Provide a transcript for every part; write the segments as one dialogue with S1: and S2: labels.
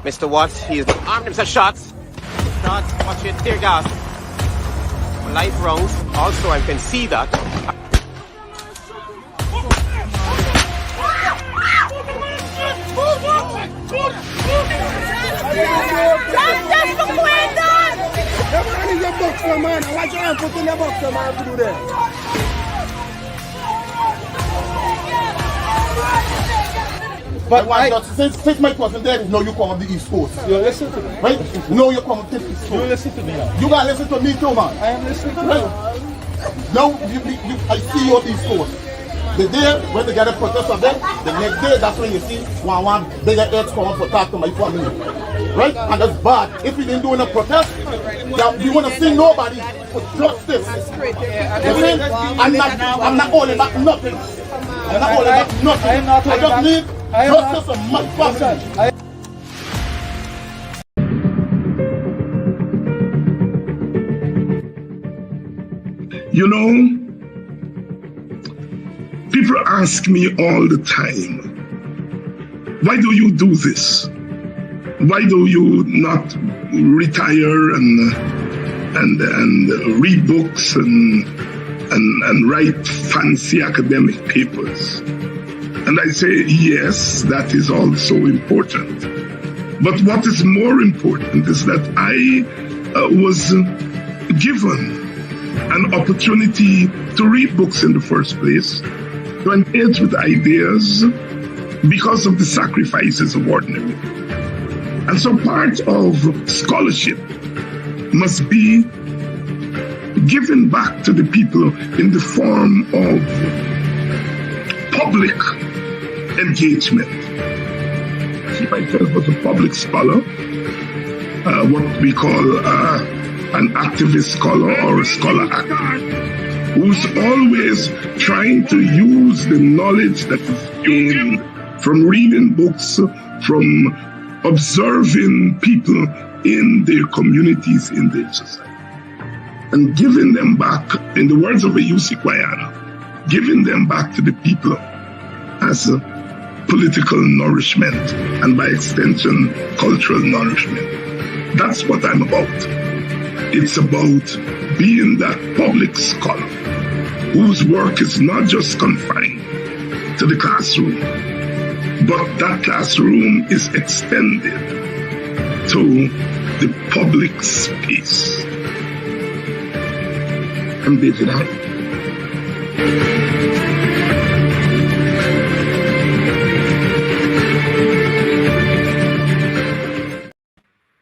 S1: Mr. Watts, he has armed himself shots. Shots, watch it, tear gas. Live rounds. Also, I can see that.
S2: But since my cousin there, no, you come on the East Coast.
S3: You listen to me.
S2: Right? No, you come on the East Coast.
S3: You listen to me now.
S2: You gotta listen to me too, man.
S3: I am listening to
S2: Right? Now, I see you on the East Coast. The day when they get a protest of them, the next day, that's when you see one bigger heads come up to talk to my family. Right? And that's bad. If we didn't do a protest, you want to see nobody for justice. You see? I'm not holding back nothing. I'm not holding back nothing. I just need justice for my family.
S4: You know, people ask me all the time, why do you do this? Why do you not retire and read books and write fancy academic papers? And I say, yes, that is also important. But what is more important is that I was given an opportunity to read books in the first place, to engage with ideas because of the sacrifices of ordinary. And so part of scholarship must be given back to the people in the form of public engagement. See myself as a public scholar, what we call an activist scholar or a scholar activist, who's always trying to use the knowledge that is gained from reading books, from observing people in their communities, in their society, and giving them back, in the words of a UC Kwayana, giving them back to the people as a political nourishment and by extension, cultural nourishment. That's what I'm about. It's about being that public scholar whose work is not just confined to the classroom, but that classroom is extended to the public space. I'm David Hyde.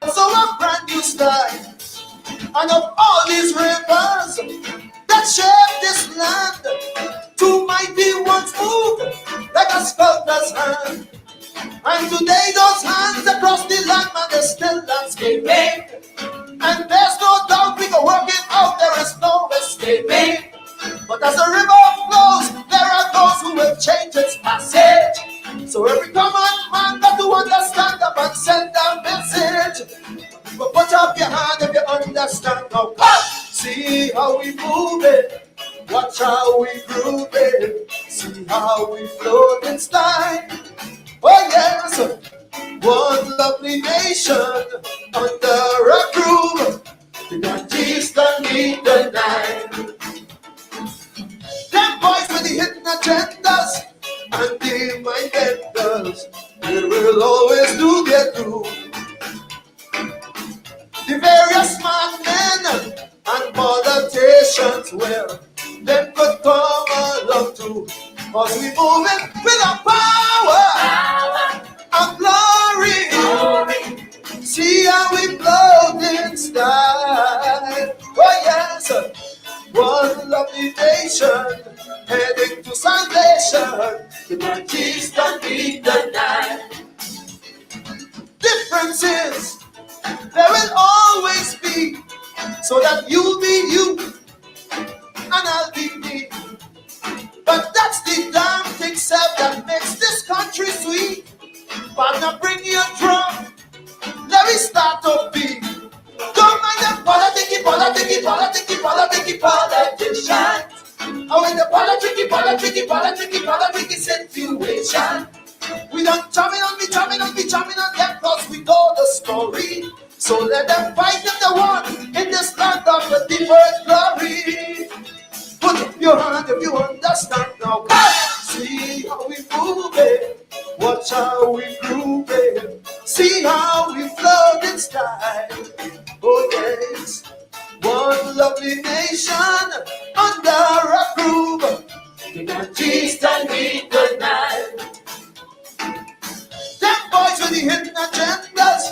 S5: So a brand new start, and of all these rivers that shape this land, two mighty ones move like a sculptor's hand. And today those hands across the land, man, they're still landscaping. And there's no doubt we can work it out, there is no escaping. But as the river flows, there are those who will change its passage. So every common man got to understand up and send a message. But put up your hand if you understand now. See how we move it, watch how we groove it, see how we float in style. Oh yes, one lovely nation under a groove, the countries don't need the night. Them boys with the hidden agendas and the mind benders, they will always do their do. The various smart men and politicians, well, them could come along too, cause we moving with a power and glory. See how we float in style. Oh yes, one lovely nation heading to salvation. The mighties don't need the night. Differences there will always be, so that you'll be you and I'll be me. But that's the damn thing, self, that makes this country sweet. Partner, bring your drum, let me start to beat. Don't mind the politics, politicians. Oh, in the politics situation. We don't jamming on them, cause we don't story. So let them fight if they want in this land of the deferred glory. Put up your hand if you understand now. See how we move it, watch how we groove it. See how we float in style. Oh yes, one lovely nation under a groove. We got cheese and meat tonight. Them boys with the hidden agendas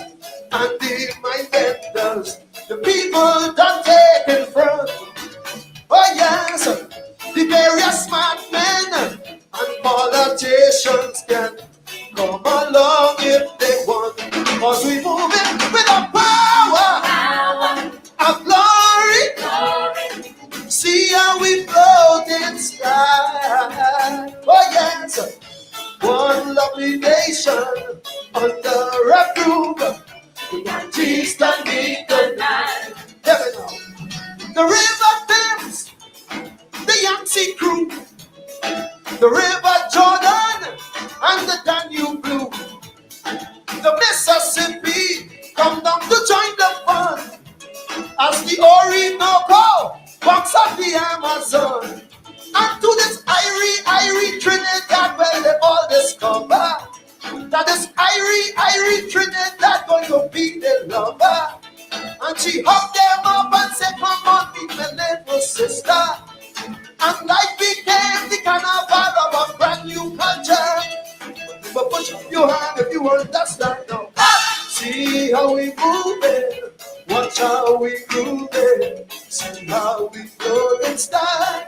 S5: and the mind benders. The people don't take in front. Oh yes, the various smart men and politicians can come along if they want. Cause we move it with a power of glory. See how we float in sky. Oh yes, one lovely nation under a roof. We got cheese and meat tonight. Here we go. The river Thames, the Yangtze crew, the river Jordan and the Danube blue, the Mississippi come down to join the fun as the Orinoco walks up the Amazon. And to this Irie Trinidad, well they all discover that this Irie Trinidad going to be the lover. And she hugged them up and said, come on, meet my little sister. And life became the carnival of a brand new culture. But put up your hand if you understand now. See how we move it, watch how we groove it. See how we flow in style.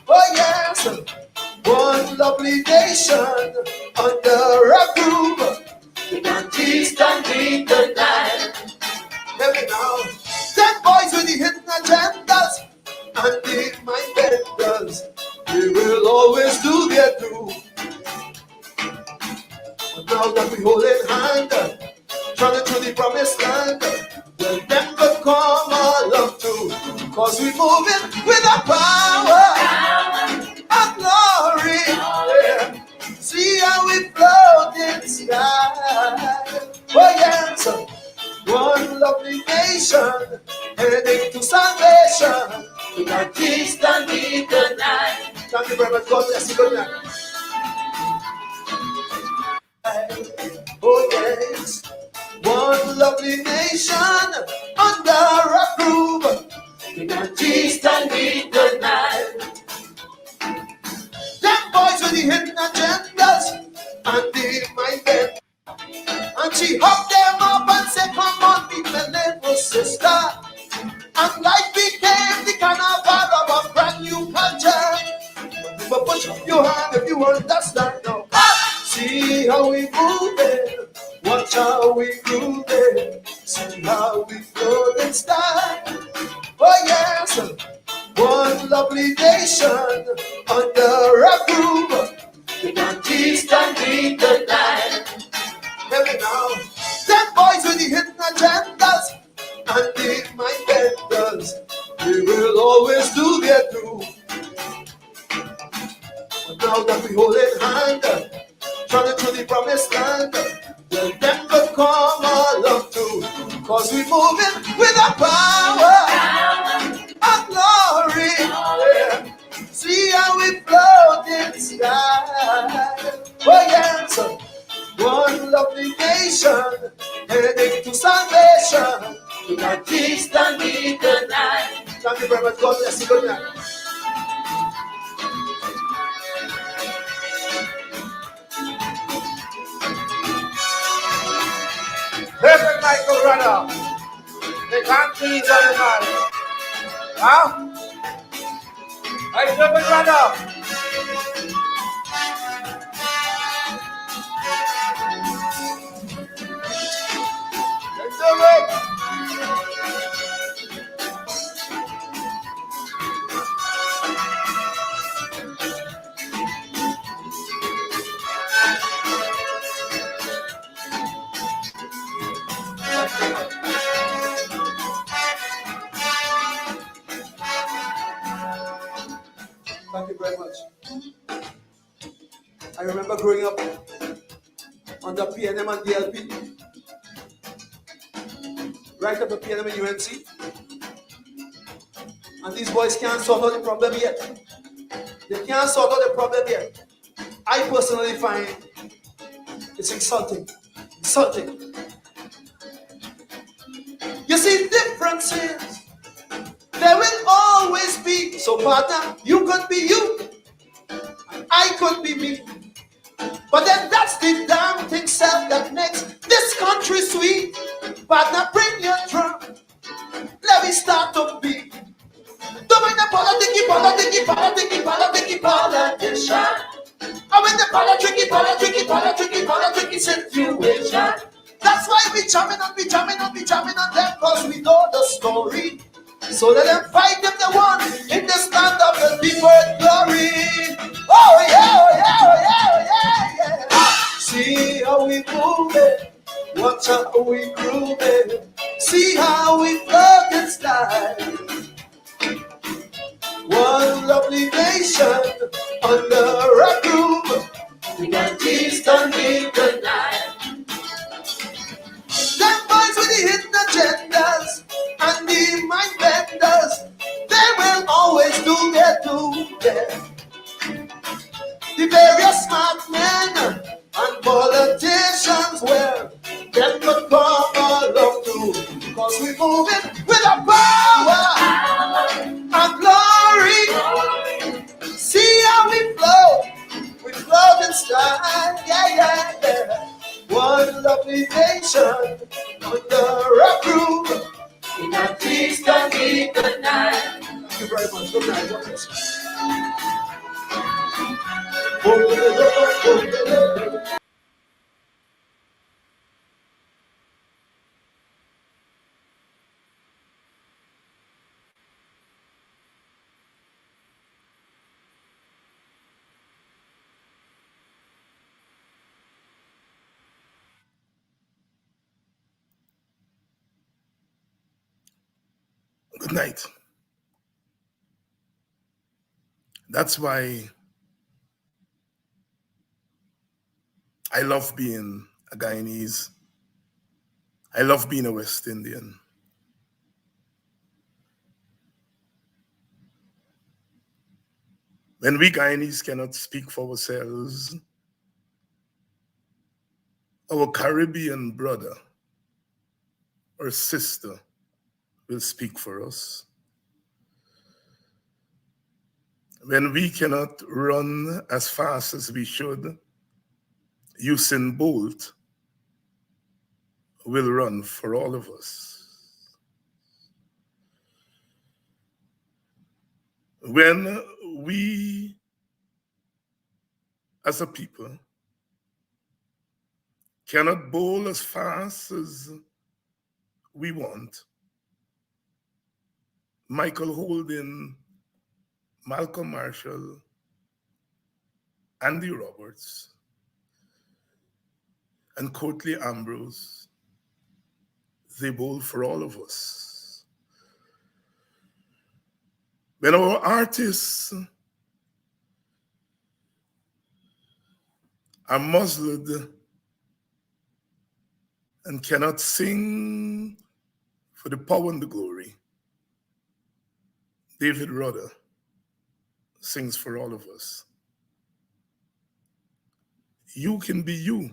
S5: Oh yes, one lovely nation under a groove. We got cheese and meat tonight. Let me now. Them boys with the hidden agendas and the mind benders, they will always do their do. But now that we hold in hand, traveling through the promised land, well, them could come along too. Cause we move it with a power of glory. Yeah. See how we float in sky. Oh yes, one lovely nation heading to salvation. We got peace and meet tonight. Thank you very much. God bless you. Good night. Oh yes, one lovely nation under a groove. We got peace and meet tonight. Them boys with the hidden agendas and the mind bent. And she hugged them up and said, come on, meet my little sister. And life became the carnival of a brand new culture. But put up your hand if you understand now. See how we move it, watch how we groove it. See how we float in style. Oh yes, one lovely nation under a groove. We got cheese and meat tonight. Hear me now. Them boys with the hidden agendas and the mind benders, they will always do their do. But now that we hold in hand, traveling through the promised land, well, them could come along too. Cause we move it with a power of glory. Yeah. See how we float in sky. Oh yes, one lovely nation heading to salvation. We got peace and meet tonight. Thank you very much. God bless you. Good night.
S3: Perfect Michael Runner. They can't please everybody. Huh? Hey, perfect runner. Let's do it.
S5: Thank you very much. I remember growing up under PNM and DLP. right up the PNM and UNC. And these boys can't solve out the problem yet. They can't solve out the problem yet. I personally find it's insulting. Insulting. You see, differences, there will always be. So, partner, you could be you, I could be me. But then that's the damn thing self that makes this country sweet. Partner, bring your drum. Let me start to beat. Don't mind the politician. I mean the politicky situation. That's why we jamming on them, cause we know the story. So let them fight if they want in the stand of the deeper glory. Oh yeah. See how we move it, watch how we groove it. See how we flow and style. One lovely nation under a groove. We can tease and meet the night. Them boys with the hidden agendas and the mind benders, they will always do their do. The various smart men and politicians, well, them could come along too, because we moving with a power and glory. See how we flow in style, yeah. One lovely nation under a groove. In a peace can be good night. Thank you very much. Good night. God bless.
S4: Good night. That's why I love being a Guyanese. I love being a West Indian. When we Guyanese cannot speak for ourselves, our Caribbean brother or sister will speak for us. When we cannot run as fast as we should, Usain Bolt will run for all of us. When we, as a people, cannot bowl as fast as we want, Michael Holden, Malcolm Marshall, Andy Roberts, and Courtney Ambrose, they bowl for all of us. When our artists are muzzled and cannot sing for the power and the glory, David Rudder sings for all of us. You can be you,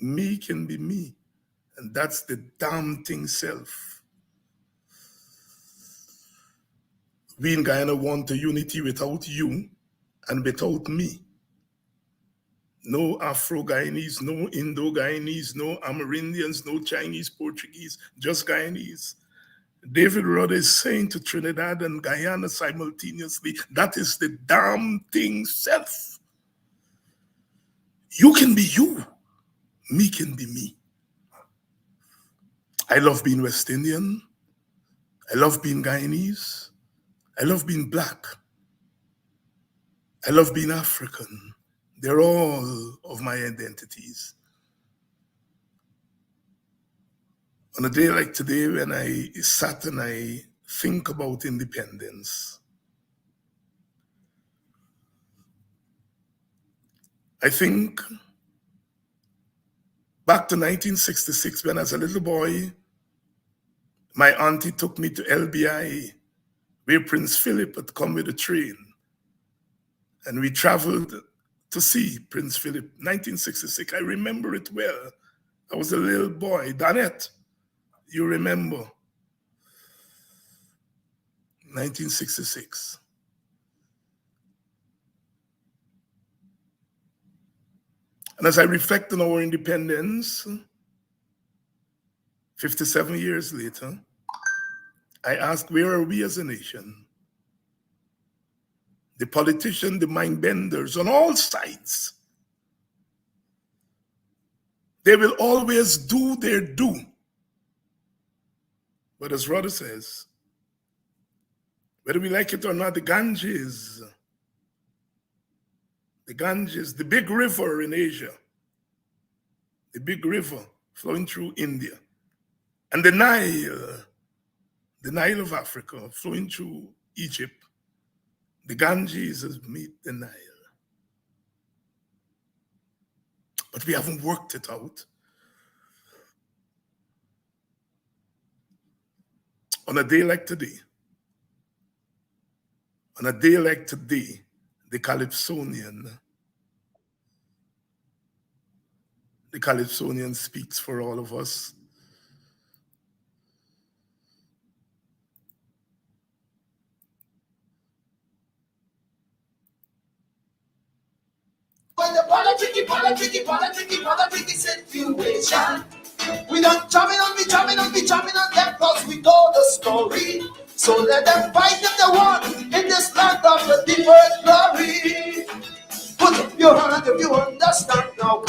S4: me can be me, and that's the damn thing self. We in Guyana want a unity without you and without me. No Afro-Guyanese, no Indo-Guyanese, no Amerindians, no Chinese, Portuguese, just Guyanese. David Rudder is saying to Trinidad and Guyana simultaneously, that is the damn thing self. You can be you, me can be me. I love being West Indian. I love being Guyanese. I love being Black. I love being African. They're all of my identities. On a day like today, when I sat and I think about independence, I think back to 1966, when as a little boy, My auntie took me to LBI, where Prince Philip had come with a train. And we traveled to see Prince Philip, 1966. I remember it well. I was a little boy. Danette, you remember? 1966. And as I reflect on our independence, 57 years later, I ask, where are we as a nation? The politicians, the mind benders on all sides, they will always do their due. But as Rhoda says, whether we like it or not, the Ganges, the big river in Asia, the big river flowing through India, and the Nile of Africa flowing through Egypt, the Ganges meet the Nile. But we haven't worked it out. On a day like today, the Calypsonian speaks for all of us.
S5: When the politics situation, we don't jamming on, them cause we know the story. So let them fight if they want in this land of the deeper glory. Put up your hand if you understand now.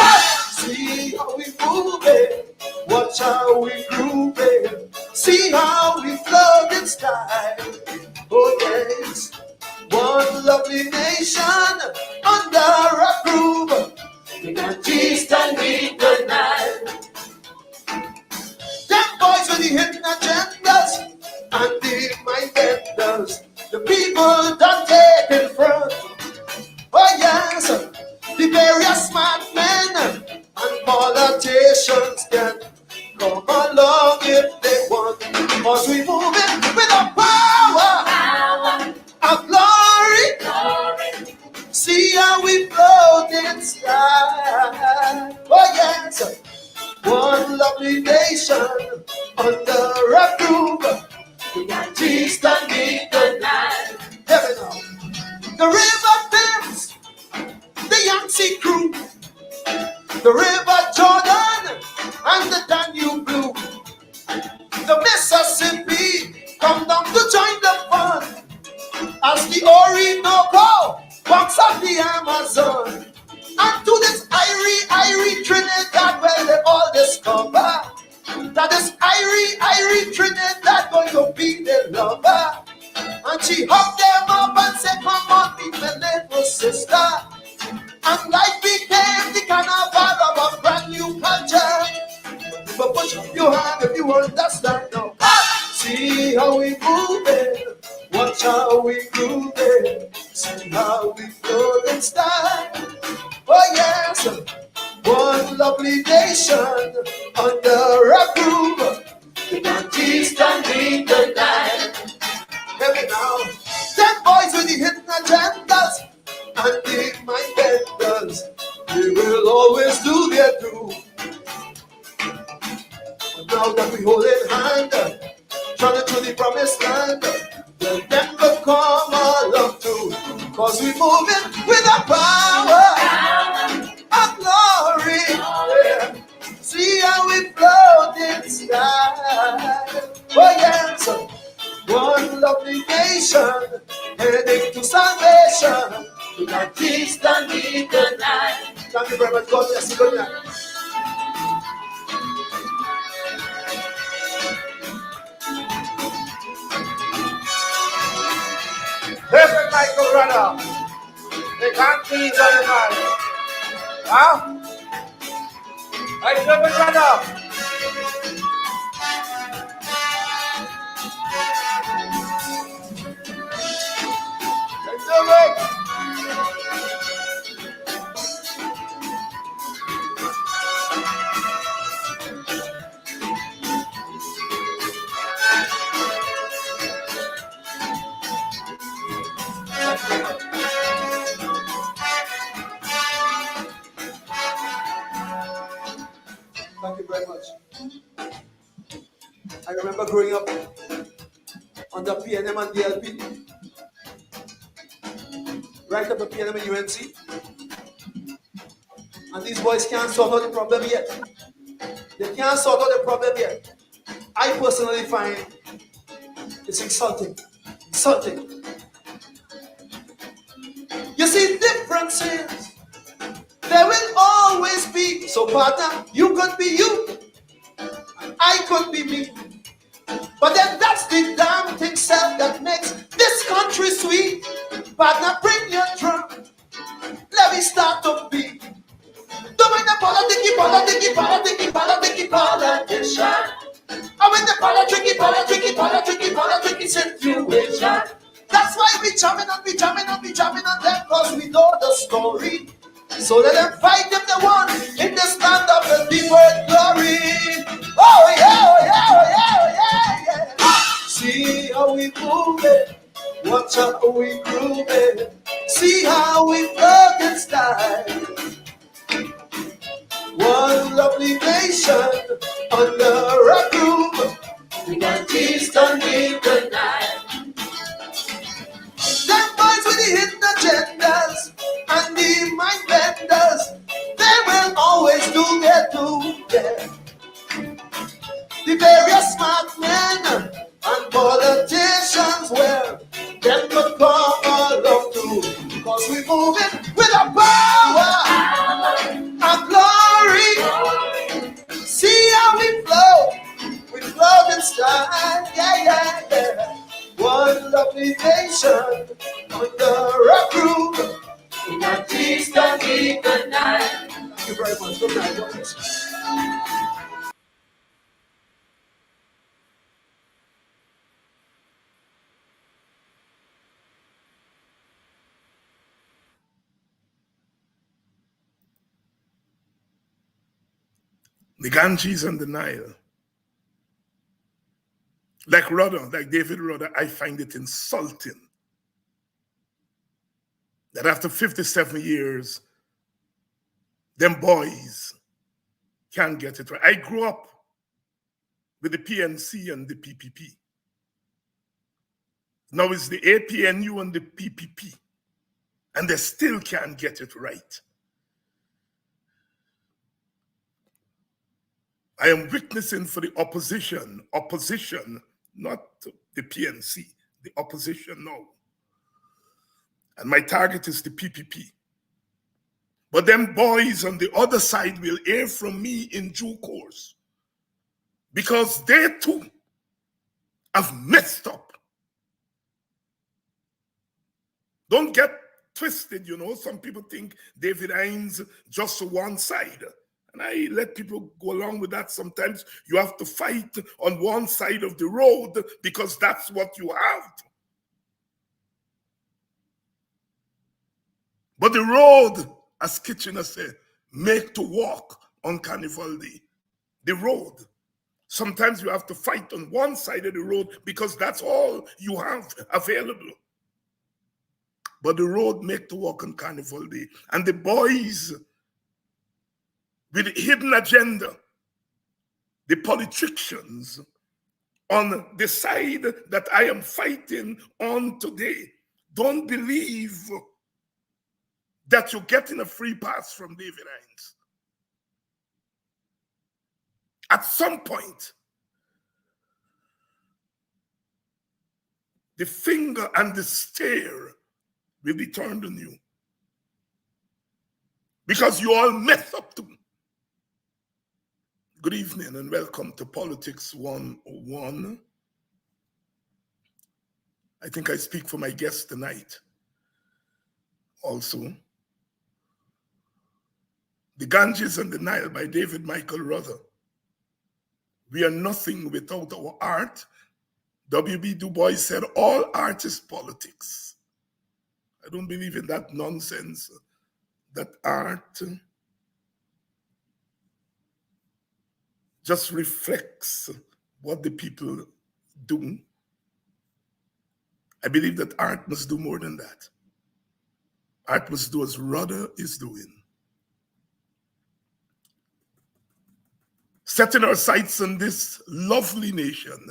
S5: See how we move it, watch how we groove it. See how we float in style. Oh yes, one lovely nation under a groove. We got East and we the night. Them boys with the hidden agendas and the mind benders. The people that take in front. Oh yes, the various madmen and politicians can come along if they want. Cause we move it with a power of glory. See how we float in sky. Oh yes, one lovely nation under a groove. We got East and the night. Heaven now. The river Thames, the Yangtze crew, the river Jordan and the Danube blue, the Mississippi come down to join the fun as the Orinoco walks up the Amazon. And to this Irie Trinidad where they all discover that this Irie Trinidad going to be their lover. And she hugged them up and said, come on, be my little sister. And life became the carnival of a brand new culture. But push up your hand if you understand now. See how we move it, watch how we groove it. See how we float in style. Oh yes, one lovely nation under a groove. We got East and we the night. Hear me now. Them boys with the hidden agendas and the mind benders, they will always do their due. But now that we hold in hand, trying to the promised land, let them come along too. Cause we move it with a power of glory. Yeah. See how we float in sky. Oh yes, one lovely nation heading to salvation. We got East and we the night. Thank you very much. God bless you. Good night.
S3: Reverend Michael Runner, the country's animal. Huh? Hey, Reverend Runner. Let's do it.
S5: I remember growing up under PNM and DLP, right up to PNM and UNC, and these boys can't sort out the problem yet. They can't sort out the problem yet. I personally find it's insulting. Insulting. You see, differences, there will always be. So, partner, you could be you, and I could be me. But then that's the damn thing self that makes this country sweet. Partner, bring your drum. Let me start to beat. Don't mind the politicky, politician. I mean the politicky situation. That's why we jamming on them, cause we know the story. So let them fight if they want in the stand up and the word glory. Oh yeah. See how we move it, watch how we groove it. See how we plug and style. One lovely nation under a groove. We got peace on the night. Them boys with the hidden agendas and the mind benders, they will always do their yeah. The various smart men and politicians, well, them could come along too, because we moving with a power and glory. See how we flow in style, yeah. One lovely nation under a groove. We got peace and good night. Thank you very much. Good night. God bless you.
S4: The Ganges and the Nile. Like David Rudder, I find it insulting that after 57 years, them boys can't get it right. I grew up with the PNC and the PPP. Now it's the APNU and the PPP, and they still can't get it right. I am witnessing for the opposition, not the PNC, the opposition now. And my target is the PPP. But them boys on the other side will hear from me in due course, because they too have messed up. Don't get twisted, some people think David Hines just one side. And I let people go along with that. Sometimes you have to fight on one side of the road because that's what you have. But the road, as Kitchener said, make to walk on Carnival Day. The road. Sometimes you have to fight on one side of the road because that's all you have available. But the road make to walk on Carnival Day. And the boys with hidden agenda, the politicians on the side that I am fighting on today, don't believe that you're getting a free pass from David Hines. At some point, the finger and the stare will be turned on you, because you all mess up too. Good evening and welcome to Politics 101. I think I speak for my guest tonight. Also, The Ganges and the Nile by David Michael Rudder. We are nothing without our art. W.B. Du Bois said, all art is politics. I don't believe in that nonsense, that art just reflects what the people do. I believe that art must do more than that. Art must do as Rudder is doing. setting our sights on this lovely nation.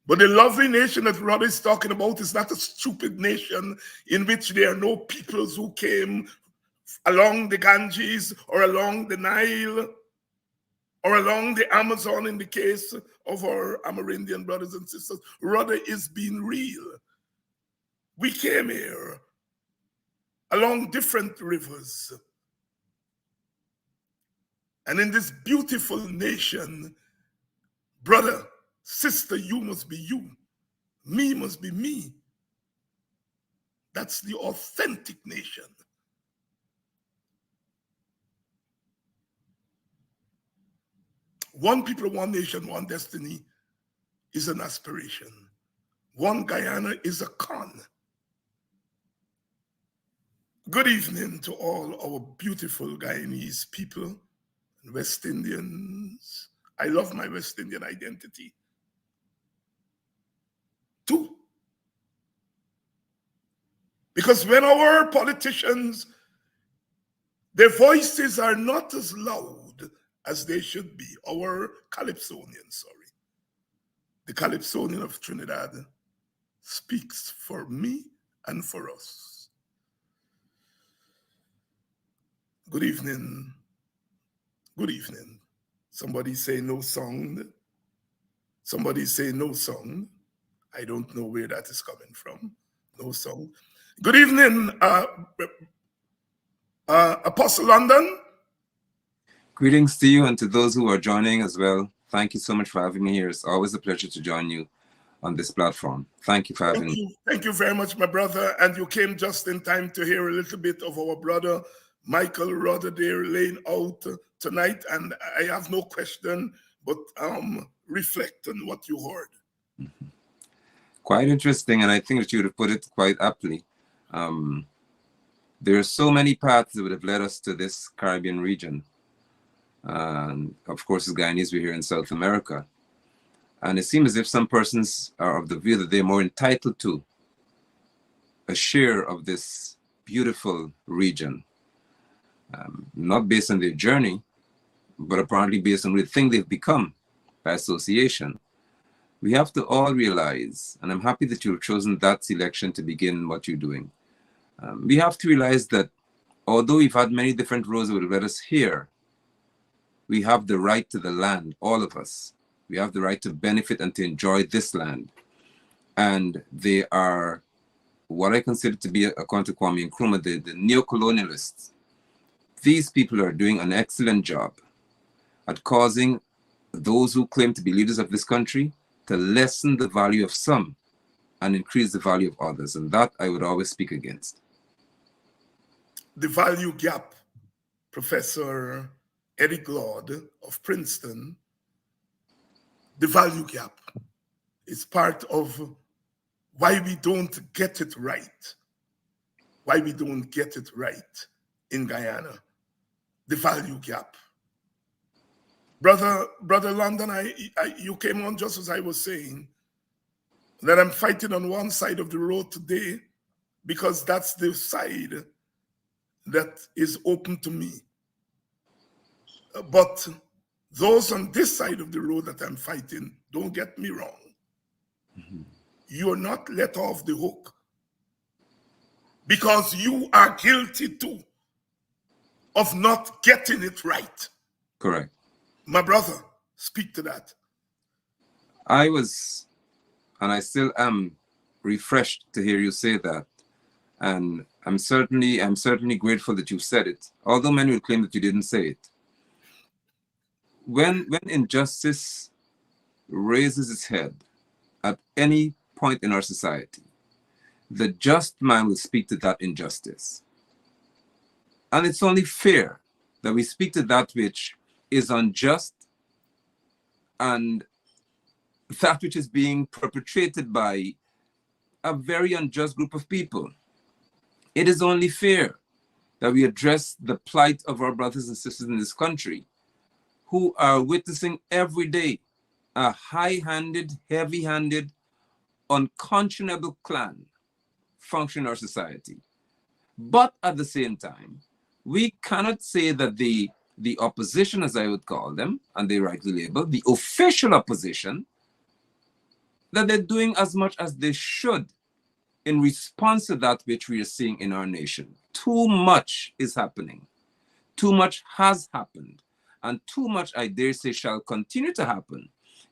S4: But the lovely nation that Rod is talking about is not a stupid nation in which there are no peoples who came along the Ganges or along the Nile or along the Amazon in the case of our Amerindian brothers and sisters. Rather, is being real. We came here along different rivers. And in this beautiful nation, brother, sister, you must be you. Me must be me. That's the authentic nation. One people, one nation, one destiny is an aspiration. One Guyana is a con. Good evening to all our beautiful Guyanese people and West Indians. I love my West Indian identity. Too. Because when our politicians, their voices are not as loud as they should be, our Calypsonians, the Calypsonian of Trinidad speaks for me and for us. Good evening. Good evening. Somebody say no song. Somebody say no song. I don't know where that is coming from. No song. Good evening, Apostle London.
S6: Greetings to you and to those who are joining as well. Thank you so much for having me here. It's always a pleasure to join you on this platform. Thank you for having me.
S4: Thank you very much, my brother. And you came just in time to hear a little bit of our brother, Michael Rodderdale, laying out tonight. And I have no question, but reflect on what you heard.
S6: Mm-hmm. Quite interesting. And I think that you would have put it quite aptly. There are so many paths that would have led us to this Caribbean region. And of course, as Guyanese, we're here in South America. And it seems as if some persons are of the view that they're more entitled to a share of this beautiful region, not based on their journey, but apparently based on the thing they've become by association. We have to all realize, and I'm happy that you've chosen that selection to begin what you're doing. We have to realize that although we've had many different roads that would have led us here, we have the right to the land, all of us. We have the right to benefit and to enjoy this land. And they are what I consider to be, according to Kwame Nkrumah, the neo-colonialists. These people are doing an excellent job at causing those who claim to be leaders of this country to lessen the value of some and increase the value of others. And that I would always speak against.
S4: The value gap, Professor Eric Lord of Princeton, the value gap is part of why we don't get it right. Why we don't get it right in Guyana. The value gap. Brother London, you came on just as I was saying that I'm fighting on one side of the road today because that's the side that is open to me. But those on this side of the road that I'm fighting, don't get me wrong. Mm-hmm. You're not let off the hook because you are guilty too of not getting it right.
S6: Correct.
S4: My brother, speak to that.
S6: I was, and I still am, refreshed to hear you say that. And I'm certainly grateful that you said it, although many will claim that you didn't say it. When injustice raises its head at any point in our society, the just man will speak to that injustice. And it's only fair that we speak to that which is unjust and that which is being perpetrated by a very unjust group of people. It is only fair that we address the plight of our brothers and sisters in this country who are witnessing every day a high-handed, heavy-handed, unconscionable clan function in our society. But at the same time, we cannot say that the the opposition, as I would call them, and they rightly label, the official opposition, that they're doing as much as they should in response to that which we are seeing in our nation. Too much is happening. Too much has happened. And too much, I dare say, shall continue to happen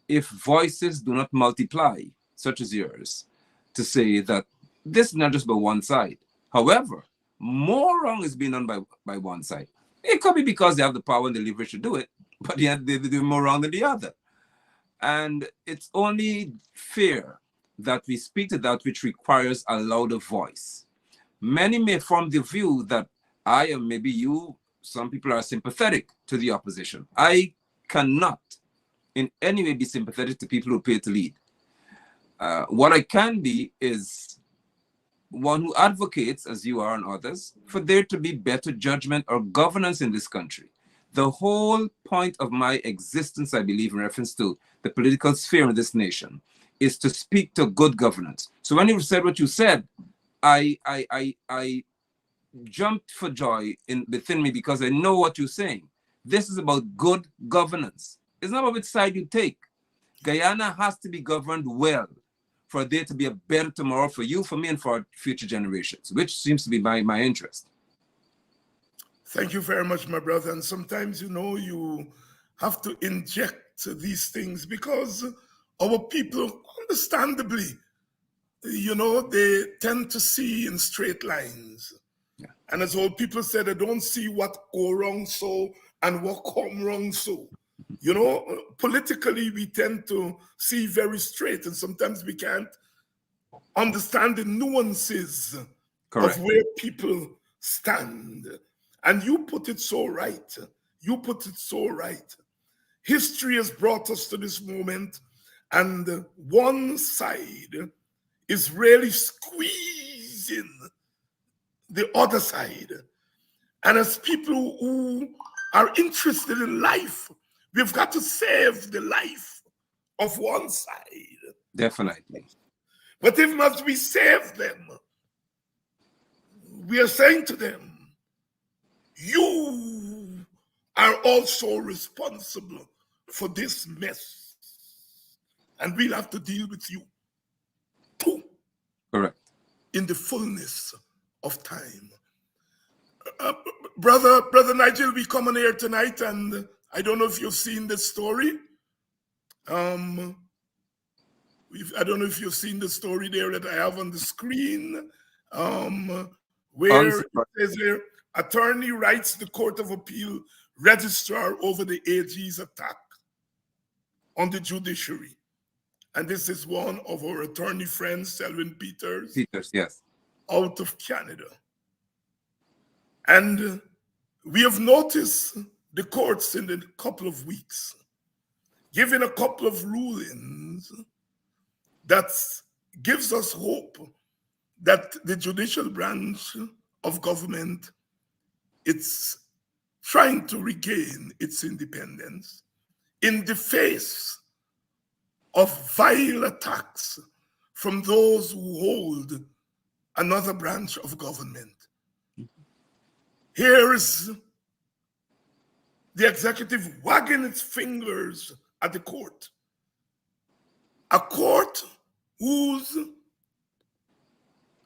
S6: if voices do not multiply, such as yours, to say that this is not just by one side. However, more wrong is being done by one side. It could be because they have the power and the leverage to do it, but yet they do more wrong than the other. And it's only fair that we speak to that which requires a louder voice. Many may form the view that I am, maybe you, some people are sympathetic to the opposition. I cannot in any way be sympathetic to people who pay to lead. What I can be is one who advocates, as you are and others, for there to be better judgment or governance in this country. The whole point of my existence, I believe, in reference to the political sphere in this nation, is to speak to good governance. So when you said what you said, I jumped for joy within me because I know what you're saying. This is about good governance. It's not about which side you take. Guyana has to be governed well for there to be a better tomorrow for you, for me, and for future generations, which seems to be my interest.
S4: Thank you very much, my brother. And sometimes, you have to inject these things because our people, understandably, they tend to see in straight lines.
S6: Yeah.
S4: And as old people say, they don't see what go wrong so and what come wrong so. Politically, we tend to see very straight, and sometimes we can't understand the nuances
S6: Correct.
S4: of where people stand. And you put it so right. You put it so right. History has brought us to this moment, and one side is really squeezing the other side. And as people who are interested in life, we've got to save the life of one side.
S6: Definitely.
S4: But even as we save them, we are saying to them, you are also responsible for this mess. And we'll have to deal with you too.
S6: Correct.
S4: In the fullness of time. Brother Nigel, we come on here tonight, and I don't know if you've seen this story. I don't know if you've seen the story there that I have on the screen, where it says here, attorney writes the Court of Appeal registrar over the AG's attack on the judiciary. And this is one of our attorney friends, Selwyn Peters.
S6: Peters, yes.
S4: Out of Canada. And we have noticed the courts in a couple of weeks giving a couple of rulings that gives us hope that the judicial branch of government, it's trying to regain its independence in the face of vile attacks from those who hold another branch of government. Here is the executive wagging its fingers at the court. A court whose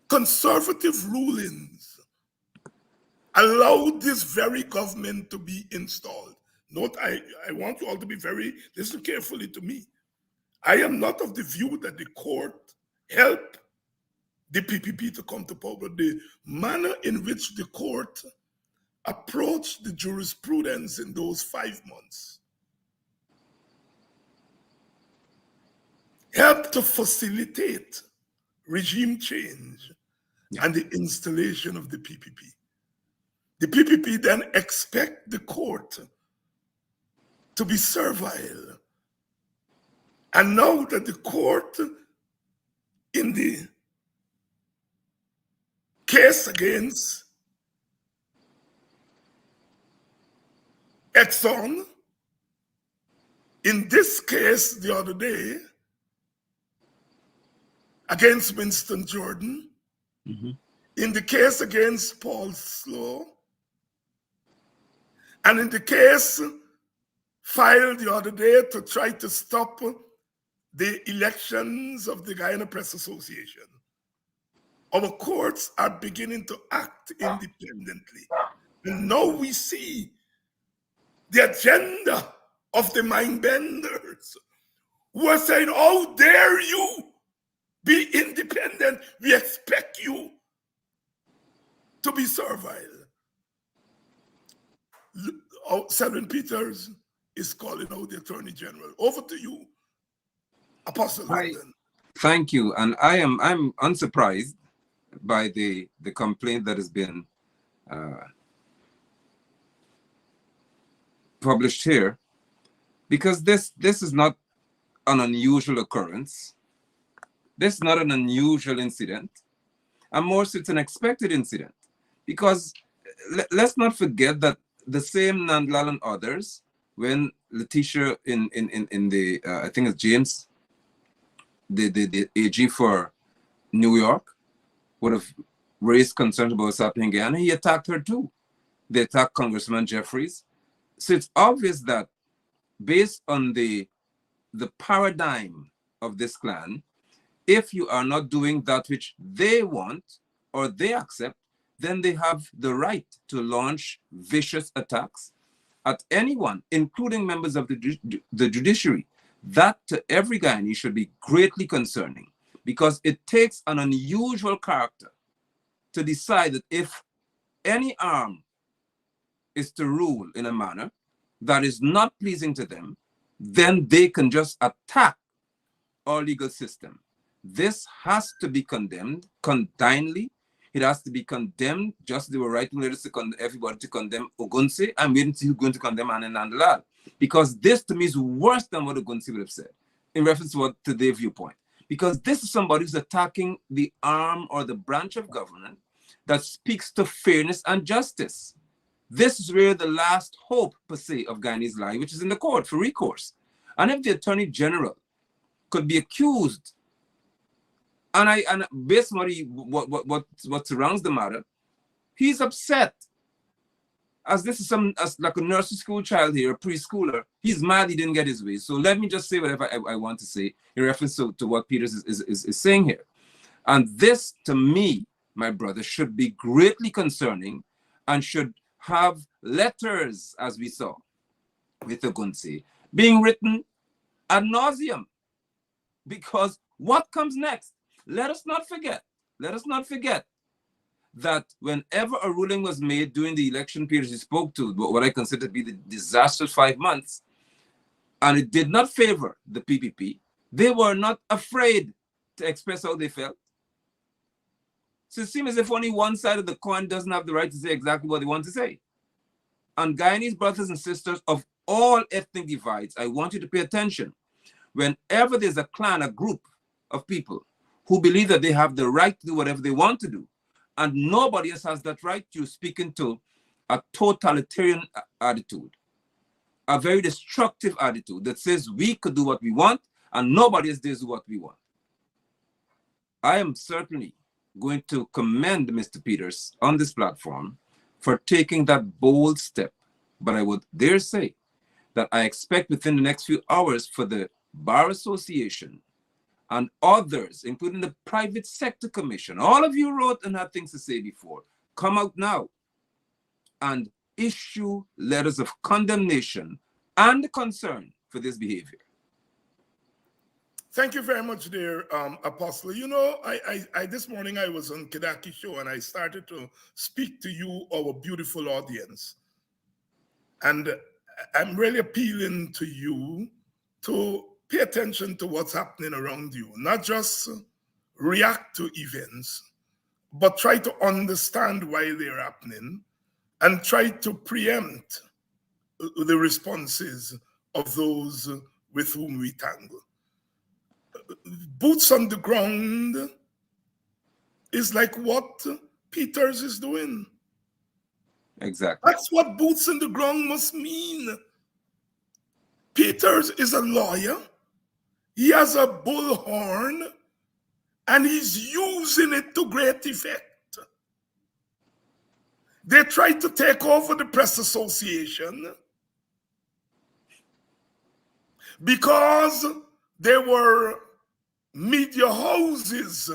S4: conservative rulings allowed this very government to be installed. Note, I want you all to be listen carefully to me. I am not of the view that the court helped the PPP to come to power. The manner in which the court approached the jurisprudence in those 5 months helped to facilitate regime change and the installation of the PPP. The PPP then expect the court to be servile. And now that the court in the case against Exxon, in this case the other day, against Winston Jordan, in the case against Paul Slow, And in the case filed the other day to try to stop the elections of the Guyana Press Association, our courts are beginning to act independently. And now we see the agenda of the mind benders who are saying, how dare you be independent? We expect you to be servile. Selwyn Peters is calling out the Attorney General. Over to you, Apostle London.
S6: Thank you. And I'm unsurprised by the complaint that has been published here, because this is not an unusual occurrence. This is not an unusual incident, and more so it's an expected incident, because let's not forget that the same Nandlal and others, when Letitia in the I think it's James, the AG for New York, would have raised concerns about what's happening in Guyana, he attacked her too. They attacked Congressman Jeffries. So it's obvious that based on the paradigm of this clan, if you are not doing that which they want or they accept, then they have the right to launch vicious attacks at anyone, including members of the judiciary. That to every Guyanese should be greatly concerning, because it takes an unusual character to decide that if any arm is to rule in a manner that is not pleasing to them, then they can just attack our legal system. This has to be condemned condignly. It has to be condemned, just as they were writing letters to everybody to condemn Ogunse. I'm waiting to see who's going to condemn Anne Nandlal, because this to me is worse than what Ogunse would have said in reference to their viewpoint. Because this is somebody who's attacking the arm or the branch of government that speaks to fairness and justice. This is really the last hope, per se, of Guyanese life, which is in the court for recourse. And if the Attorney General could be accused, and based on what surrounds the matter, he's upset. As this is like a nursery school child here, a preschooler, he's mad he didn't get his way. So let me just say whatever I want to say in reference to what Peters is saying here. And this, to me, my brother, should be greatly concerning and should have letters, as we saw with Ogunse, being written ad nauseum. Because what comes next? Let us not forget that whenever a ruling was made during the election period he spoke to, what I consider to be the disastrous 5 months, and it did not favor the PPP, they were not afraid to express how they felt. So it seems as if only one side of the coin doesn't have the right to say exactly what they want to say. And Guyanese brothers and sisters of all ethnic divides, I want you to pay attention. Whenever there's a clan, a group of people who believe that they have the right to do whatever they want to do, and nobody else has that right, you're speaking to a totalitarian attitude, a very destructive attitude that says we could do what we want and nobody else does what we want. I am certainly going to commend Mr. Peters on this platform for taking that bold step, but I would dare say that I expect within the next few hours for the Bar Association and others, including the Private Sector Commission, all of you wrote and had things to say before, come out now and issue letters of condemnation and concern for this behavior.
S4: Thank you very much, dear Apostle. You know, I this morning I was on Kedaki's show and I started to speak to you, our beautiful audience. And I'm really appealing to you to pay attention to what's happening around you, not just react to events, but try to understand why they're happening and try to preempt the responses of those with whom we tangle. Boots on the ground is like what Peters is doing.
S6: Exactly.
S4: That's what boots on the ground must mean. Peters is a lawyer. He has a bullhorn and he's using it to great effect.
S7: They tried to take over the Press Association because there were media houses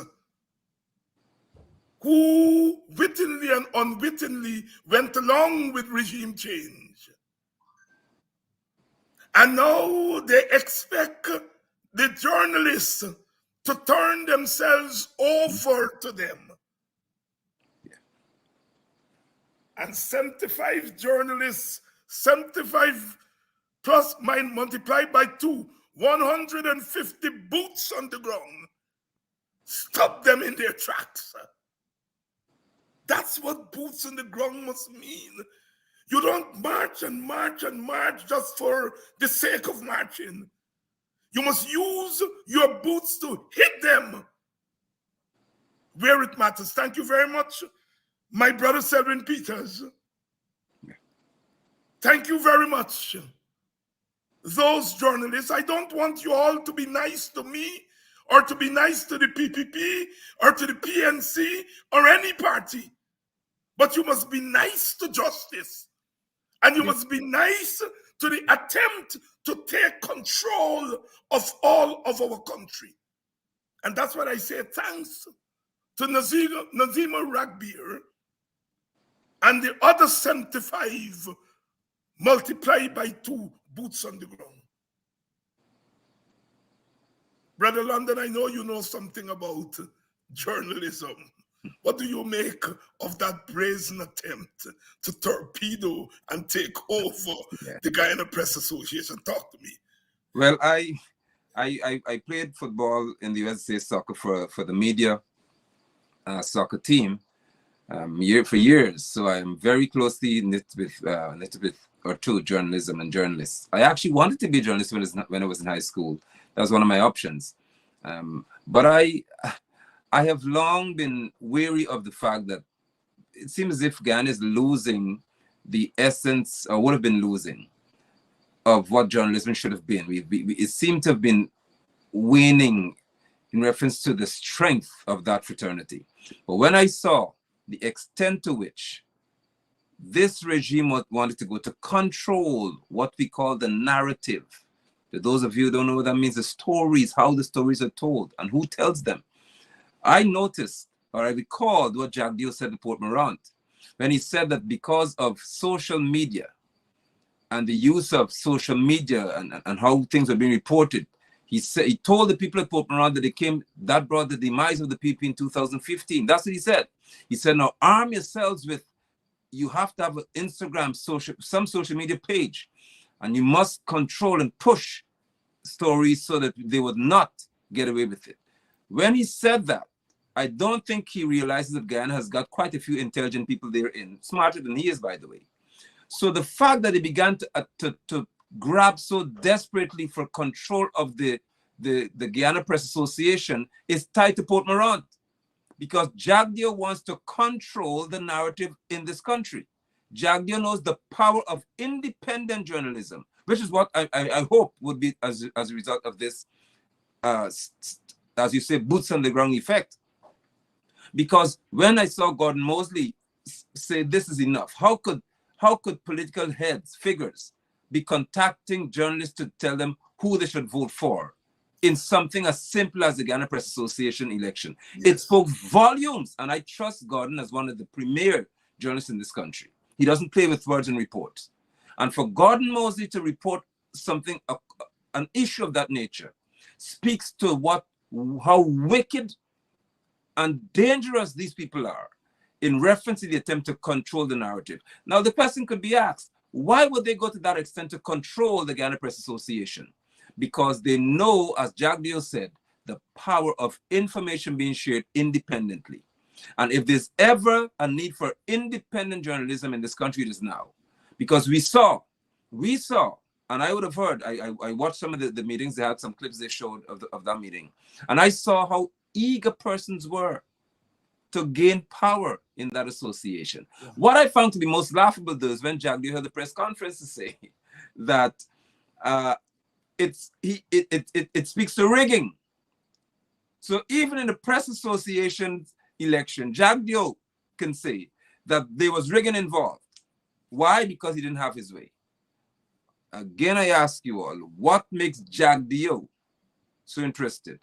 S7: who wittingly and unwittingly went along with regime change. And now they expect the journalists to turn themselves over to them. And 75 journalists, 75 plus mine multiplied by 2, 150 boots on the ground. Stop them in their tracks. That's what boots on the ground must mean. You don't march and march and march just for the sake of marching. You must use your boots to hit them where it matters. Thank you very much, my brother Selwyn Peters. Thank you very much. Those journalists, I don't want you all to be nice to me or to be nice to the PPP or to the PNC or any party, but you must be nice to justice. And you must be nice to the attempt to take control of all of our country. And that's what I say thanks to Nazima Ragbir and the other 75 multiplied by 2 boots on the ground. Brother London, I know you know something about journalism. What do you make of that brazen attempt to torpedo and take over the Guyana Press Association? Talk to me.
S6: Well, I played football in the USA soccer for the media soccer team for years. So I am very closely knit with or to journalism and journalists. I actually wanted to be a journalist when I was in high school. That was one of my options. But I have long been weary of the fact that it seems as if Guyana is losing the essence, or would have been losing, of what journalism should have been. It seemed to have been waning in reference to the strength of that fraternity. But when I saw the extent to which this regime wanted to go to control what we call the narrative, for those of you who don't know what that means, the stories, how the stories are told and who tells them. I noticed, or I recalled what Jack Dio said to Port Morant, when he said that because of social media and the use of social media and how things were being reported, he told the people at Port Morant that that brought the demise of the PP in 2015. That's what he said. He said, now arm yourselves with, you have to have an Instagram, some social media page, and you must control and push stories so that they would not get away with it. When he said that, I don't think he realizes that Guyana has got quite a few intelligent people therein, smarter than he is, by the way. So the fact that he began to grab so desperately for control of the Guyana Press Association is tied to Port Morant, because Jagdeo wants to control the narrative in this country. Jagdeo knows the power of independent journalism, which is what I hope would be as a result of this, as you say, boots on the ground effect. Because when I saw Gordon Mosley say this is enough, how could political heads, figures, be contacting journalists to tell them who they should vote for in something as simple as the Guyana Press Association election? Yes. It spoke volumes, and I trust Gordon as one of the premier journalists in this country. He doesn't play with words and reports. And for Gordon Mosley to report something, an issue of that nature, speaks to how wicked and dangerous these people are in reference to the attempt to control the narrative. Now, the question could be asked, why would they go to that extent to control the Guyana Press Association? Because they know, as Jagdeo said, the power of information being shared independently. And if there's ever a need for independent journalism in this country, it is now. Because we saw, and I would have heard, I watched some of the meetings, they had some clips they showed of that meeting. And I saw how eager persons were to gain power in that association. Yeah. What I found to be most laughable, though, is when Jagdeo held the press conference to say that it speaks to rigging. So even in the press association election, Jagdeo can say that there was rigging involved. Why? Because he didn't have his way. Again, I ask you all, what makes Jack Dio so interested?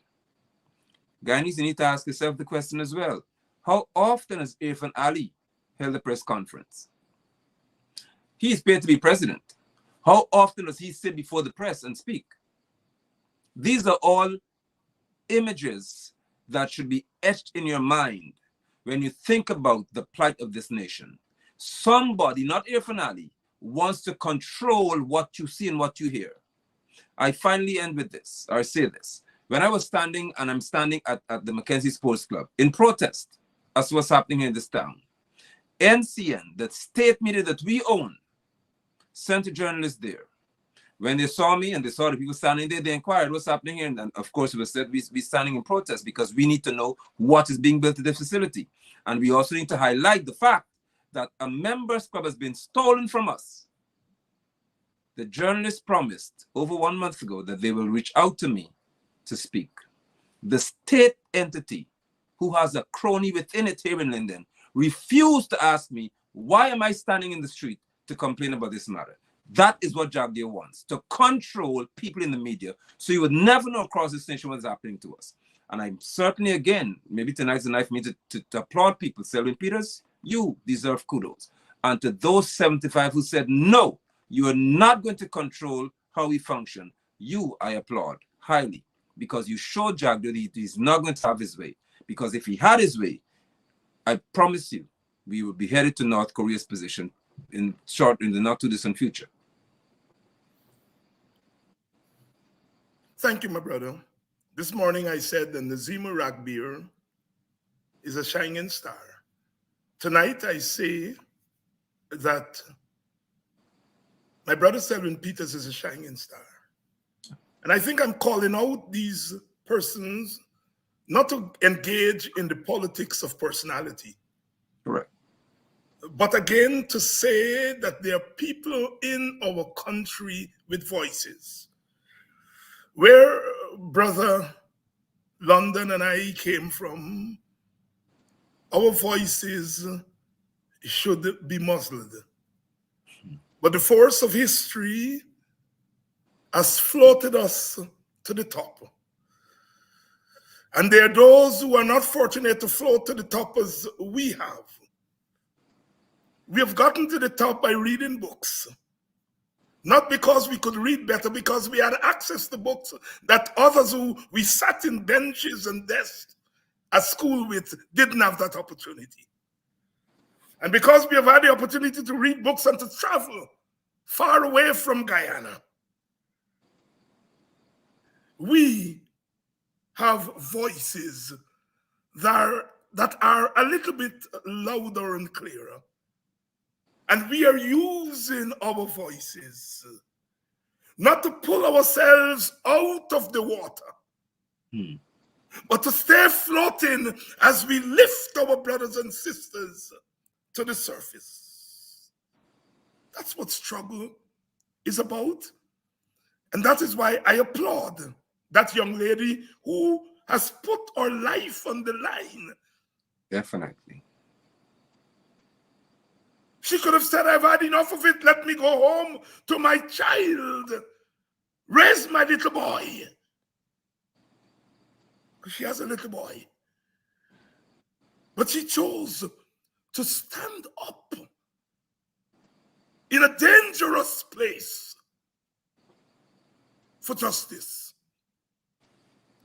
S6: Guyanese, you need to ask yourself the question as well. How often has Irfan Ali held a press conference? He is paid to be president. How often does he sit before the press and speak? These are all images that should be etched in your mind when you think about the plight of this nation. Somebody, not Irfan Ali, wants to control what you see and what you hear. I finally end with this, or say this. When I was standing, and I'm standing at the Mackenzie Sports Club in protest as what's happening in this town, NCN, the state media that we own, sent a journalist there. When they saw me and they saw the people standing there, they inquired what's happening here. And of course, it was said we're standing in protest because we need to know what is being built at the facility. And we also need to highlight the fact that a members club has been stolen from us. The journalist promised over 1 month ago that they will reach out to me to speak. The state entity, who has a crony within it here in Linden, refused to ask me, why am I standing in the street to complain about this matter? That is what Jack Dio wants, to control people in the media so you would never know across this nation what's happening to us. And I'm certainly, again, maybe tonight's the night for me to applaud people. Selwyn Peters, you deserve kudos. And to those 75 who said, no, you are not going to control how we function, you, I applaud highly, because you showed Jack that he's not going to have his way. Because if he had his way, I promise you, we would be headed to North Korea's position in the not too distant future.
S7: Thank you, my brother. This morning I said that Nazima Ragbir is a shining star. Tonight I say that my brother Selwyn Peters is a shining star. And I think I'm calling out these persons not to engage in the politics of personality.
S6: Correct.
S7: But again, to say that there are people in our country with voices. Where Brother London and I came from, our voices should be muzzled. But the force of history has floated us to the top. And there are those who are not fortunate to float to the top as we have. We have gotten to the top by reading books. Not because we could read better, because we had access to books that others who we sat in benches and desks at school with didn't have that opportunity. And because we have had the opportunity to read books and to travel far away from Guyana, we have voices that are a little bit louder and clearer. And we are using our voices not to pull ourselves out of the water, but to stay floating as we lift our brothers and sisters to the surface. That's what struggle is about. And that is why I applaud that young lady who has put her life on the line.
S6: Definitely.
S7: She could have said, I've had enough of it. Let me go home to my child. Raise my little boy. She has a little boy. But she chose to stand up in a dangerous place for justice.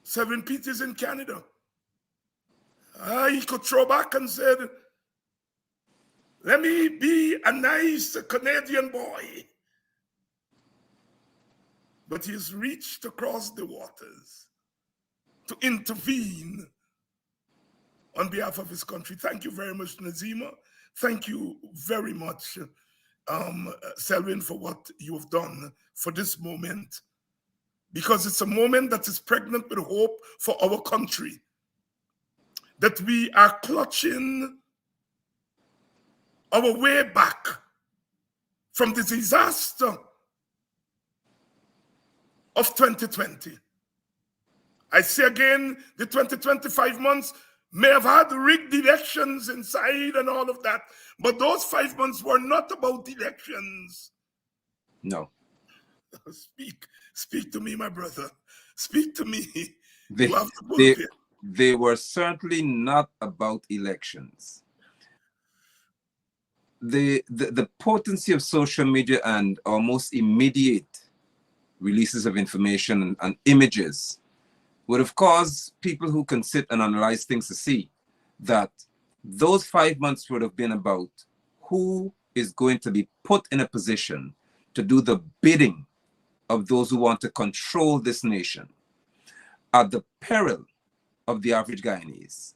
S7: Selwyn Peters in Canada. He could throw back and said, let me be a nice Canadian boy. But he's reached across the waters to intervene on behalf of his country. Thank you very much, Nazima. Thank you very much, Selwyn, for what you have done for this moment. Because it's a moment that is pregnant with hope for our country. That we are clutching our way back from the disaster of 2020. I say again, the 2025 months may have had rigged elections inside and all of that, but those 5 months were not about elections.
S6: No.
S7: Speak to me, my brother. Speak to me.
S6: They,
S7: You have the pulpit.
S6: they were certainly not about elections. The potency of social media and almost immediate releases of information and images would have caused people who can sit and analyze things to see that those 5 months would have been about who is going to be put in a position to do the bidding of those who want to control this nation at the peril of the average Guyanese.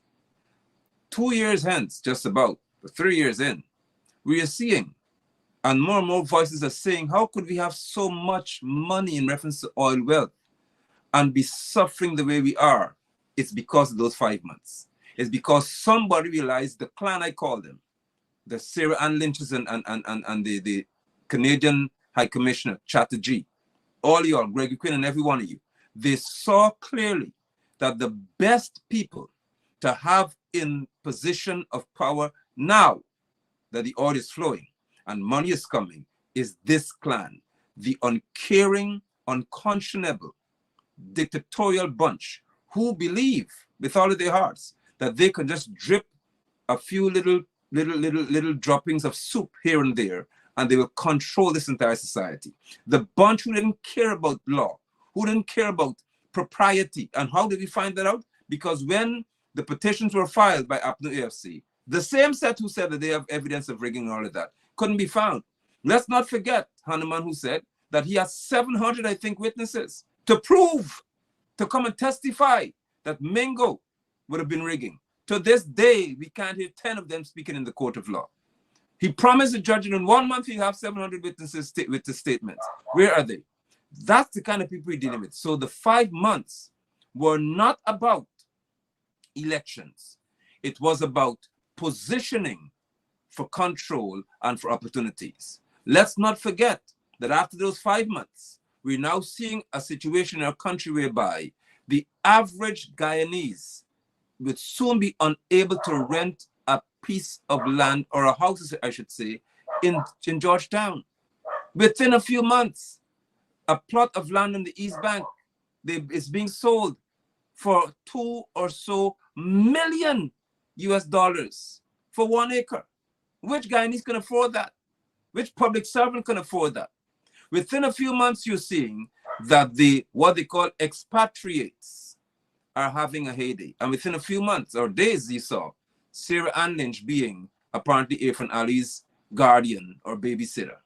S6: 2 years hence, just about 3 years in, we are seeing, and more voices are saying, how could we have so much money in reference to oil wealth and be suffering the way we are? It's because of those 5 months. It's because somebody realized, the clan, I call them, the Sarah Ann Lynch's and the Canadian High Commissioner, Chatterjee, all y'all, Gregory Quinn and every one of you, they saw clearly that the best people to have in position of power now that the oil is flowing and money is coming is this clan, the uncaring, unconscionable, dictatorial bunch who believe with all of their hearts that they can just drip a few little droppings of soup here and there and they will control this entire society. The bunch who didn't care about law, who didn't care about propriety. And how did we find that out? Because when the petitions were filed by APNU AFC, the same set who said that they have evidence of rigging and all of that couldn't be found. Let's not forget Hanuman, who said that he has 700, I think, witnesses to prove, to come and testify that Mingo would have been rigging. To this day, we can't hear 10 of them speaking in the court of law. He promised the judge that in 1 month he'll have 700 witnesses with the statements. Where are they? That's the kind of people we're dealing with. So the 5 months were not about elections. It was about positioning for control and for opportunities. Let's not forget that after those 5 months, we're now seeing a situation in our country whereby the average Guyanese would soon be unable to rent a piece of land or a house, I should say, in Georgetown. Within a few months, a plot of land in the East Bank is being sold for $2 or so million US for 1 acre. Which Guyanese can afford that? Which public servant can afford that? Within a few months, you're seeing that what they call expatriates are having a heyday. And within a few months or days, you saw Sarah Ann Lynch being apparently Irfan Ali's guardian or babysitter.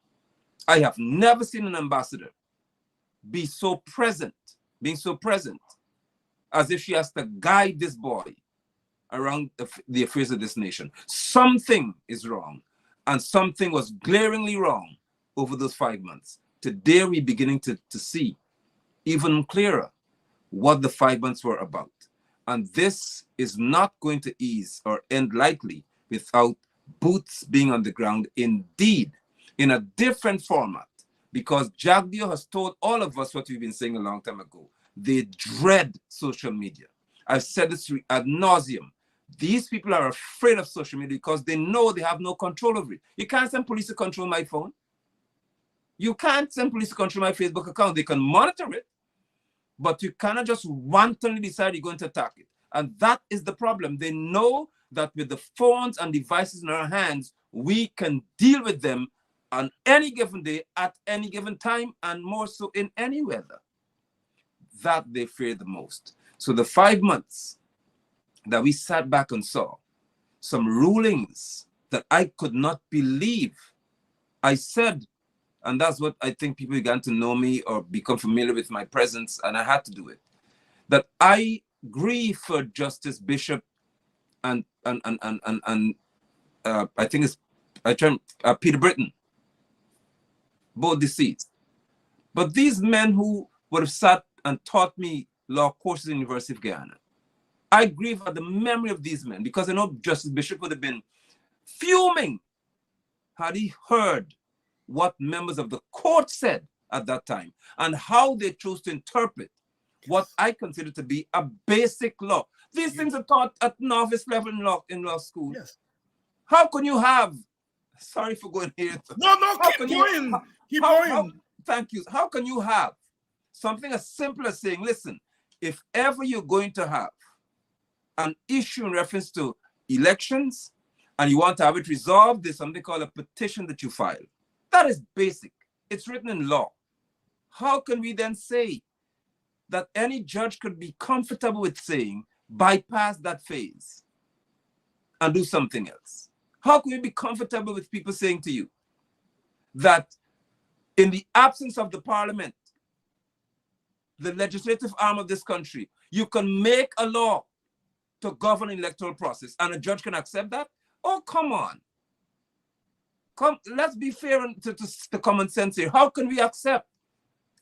S6: I have never seen an ambassador being so present as if she has to guide this boy around the affairs of this nation. Something is wrong, and something was glaringly wrong over those 5 months. Today, we're beginning to see even clearer what the 5 months were about. And this is not going to ease or end lightly without boots being on the ground, indeed, in a different format, because Jagdio has told all of us what we've been saying a long time ago. They dread social media. I've said this ad nauseum. These people are afraid of social media because they know they have no control over it. You can't send police to control my phone. You can't send police to control my Facebook account. They can monitor it, but you cannot just wantonly decide you're going to attack it. And that is the problem. They know that with the phones and devices in our hands, we can deal with them on any given day, at any given time, and more so in any weather. That they fear the most. So the 5 months that we sat back and saw some rulings that I could not believe. I said, and that's what I think people began to know me or become familiar with my presence, and I had to do it, that I grieve for Justice Bishop and I think it's Peter Britton, both deceased. But these men who would have sat and taught me law courses in the University of Guyana, I grieve at the memory of these men, because I know Justice Bishop would have been fuming had he heard what members of the court said at that time and how they chose to interpret what I consider to be a basic law. These things are taught at novice level in law school.
S7: Yes.
S6: How can you have, sorry for going here.
S7: No,
S6: How
S7: keep
S6: can
S7: going.
S6: you,
S7: Keep
S6: how,
S7: going.
S6: thank you. How can you have something as simple as saying, listen, if ever you're going to have an issue in reference to elections and you want to have it resolved, there's something called a petition that you file. That is basic. It's written in law. How can we then say that any judge could be comfortable with saying, bypass that phase and do something else? How can we be comfortable with people saying to you that in the absence of the parliament, the legislative arm of this country, you can make a law to govern electoral process and a judge can accept that? Oh, come on. Let's be fair to common sense here. How can we accept?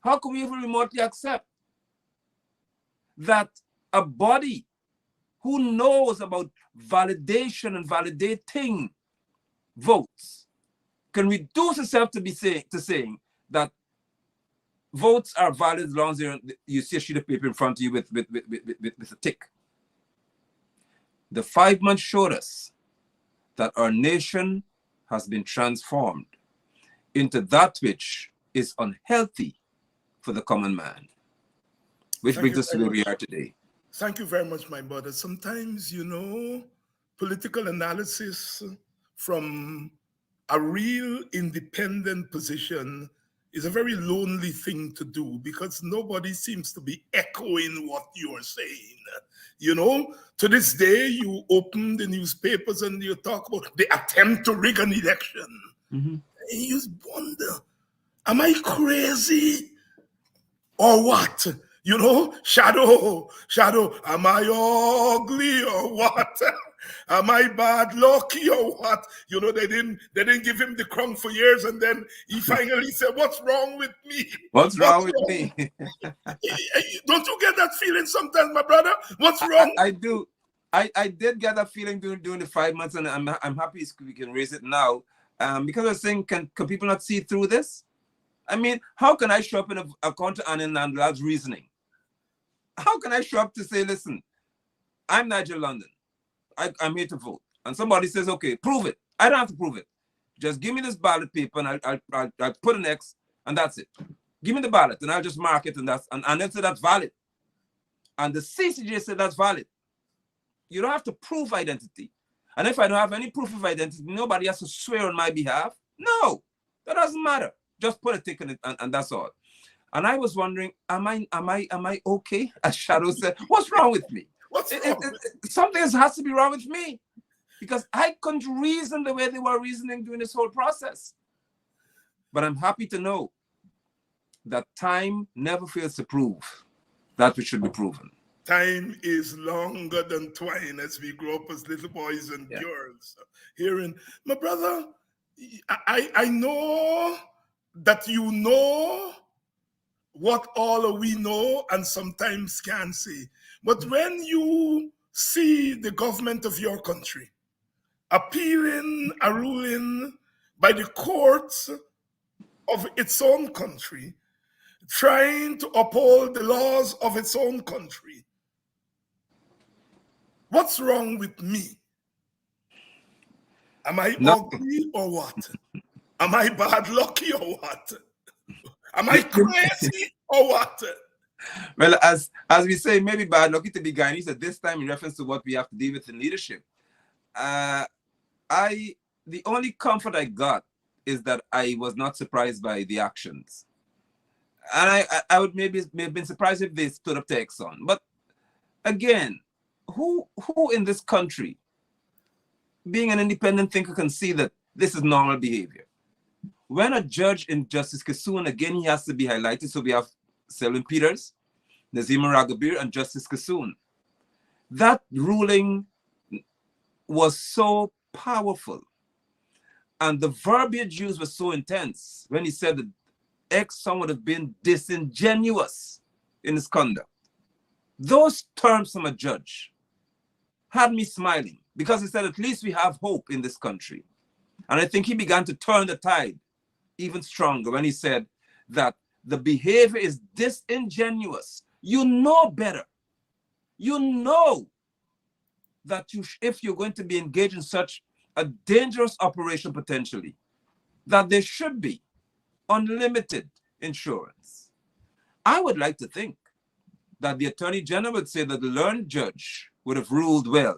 S6: How can we even remotely accept that a body who knows about validation and validating votes can reduce itself to saying that votes are valid as long as you see a sheet of paper in front of you with a tick? The 5 months showed us that our nation has been transformed into that which is unhealthy for the common man, which brings us to where we are today.
S7: Thank you very much, my brother. Sometimes, political analysis from a real independent position is a very lonely thing to do because nobody seems to be echoing what you're saying. To this day, you open the newspapers and you talk about the attempt to rig an election.
S6: Mm-hmm.
S7: And you just wonder, am I crazy or what? Shadow, am I ugly or what? Am I bad lucky or what? They didn't give him the crown for years, and then he finally said, "What's wrong with me?
S6: What's wrong with me?"
S7: Don't you get that feeling sometimes, my brother? What's wrong?
S6: I do. I did get that feeling during the 5 months, and I'm happy we can raise it now. Because I was saying, can people not see through this? I mean, how can I show up in a counter and Nandlal's reasoning? How can I show up to say, listen, I'm Nigel London. I'm here to vote. And somebody says, okay, prove it. I don't have to prove it. Just give me this ballot paper and I'll put an X and that's it. Give me the ballot and I'll just mark it and then say that's valid. And the CCJ said that's valid. You don't have to prove identity. And if I don't have any proof of identity, nobody has to swear on my behalf. No, that doesn't matter. Just put a tick in it and that's all. And I was wondering, am I okay? As Shadow said, what's wrong with me? Something has to be wrong with me because I couldn't reason the way they were reasoning during this whole process. But I'm happy to know that time never fails to prove that which should be proven.
S7: Time is longer than twine as we grow up as little boys and girls. Hearing, my brother, I know that you know what all we know and sometimes can't see. But when you see the government of your country appealing a ruling by the courts of its own country, trying to uphold the laws of its own country, what's wrong with me? Am I ugly or what? Am I bad lucky or what? Am I crazy or what?
S6: Well, as we say, maybe bad lucky to be Guyanese at this time in reference to what we have to deal with in leadership. The only comfort I got is that I was not surprised by the actions. And I would maybe have been surprised if they stood up to Exxon. But again, who in this country, being an independent thinker, can see that this is normal behavior? When a judge in Justice Kassoon, again, he has to be highlighted. So we have Selwyn Peters, Nazima Ragabir, and Justice Kassoon. That ruling was so powerful. And the verbiage used was so intense when he said that Exxon would have been disingenuous in his conduct. Those terms from a judge had me smiling because he said, at least we have hope in this country. And I think he began to turn the tide even stronger when he said that the behavior is disingenuous You know better. You know that if you're going to be engaged in such a dangerous operation potentially, that there should be unlimited insurance. I would like to think that the Attorney General would say that the learned judge would have ruled well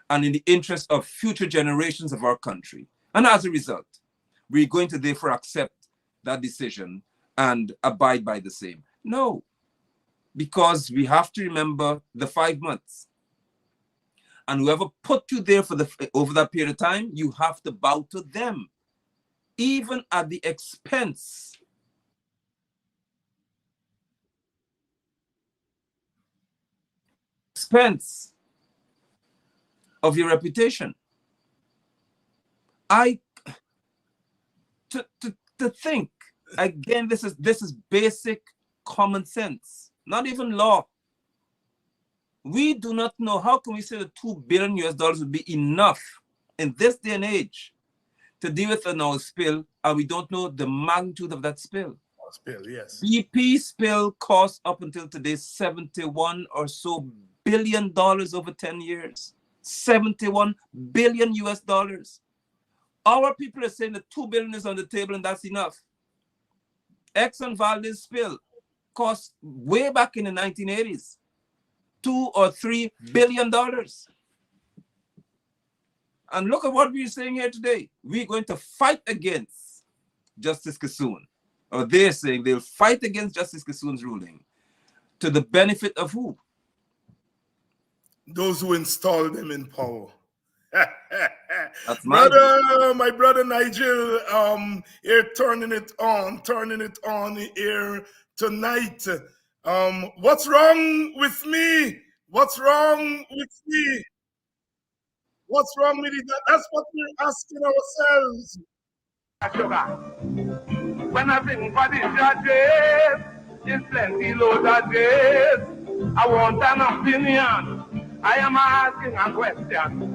S6: and in the interest of future generations of our country. And as a result, we're going to therefore accept that decision and abide by the same. No, because we have to remember the 5 months. And whoever put you there for over that period of time, you have to bow to them, even at the expense of your reputation. To think again, this is basic common sense, not even law. We do not know. How can we say that $2 billion would be enough in this day and age to deal with an oil spill, and we don't know the magnitude of that spill?
S7: Spill, yes.
S6: BP spill cost up until today $71 or so billion over 10 years. $71 billion. Our people are saying that $2 billion is on the table and that's enough. Exxon Valdez spill cost way back in the 1980s $2 or $3 billion. And look at what we're saying here today. We're going to fight against Justice Kissoon. Or they're saying they'll fight against Justice Kissoon's ruling. To the benefit of who?
S7: Those who installed them in power.
S6: That's my
S7: my brother Nigel, here turning it on here tonight. What's wrong with me? What's wrong with me? What's wrong with it? That's what we're asking ourselves.
S3: When I sing for the judges, it's plenty loads of days. I want an opinion. I am asking a question.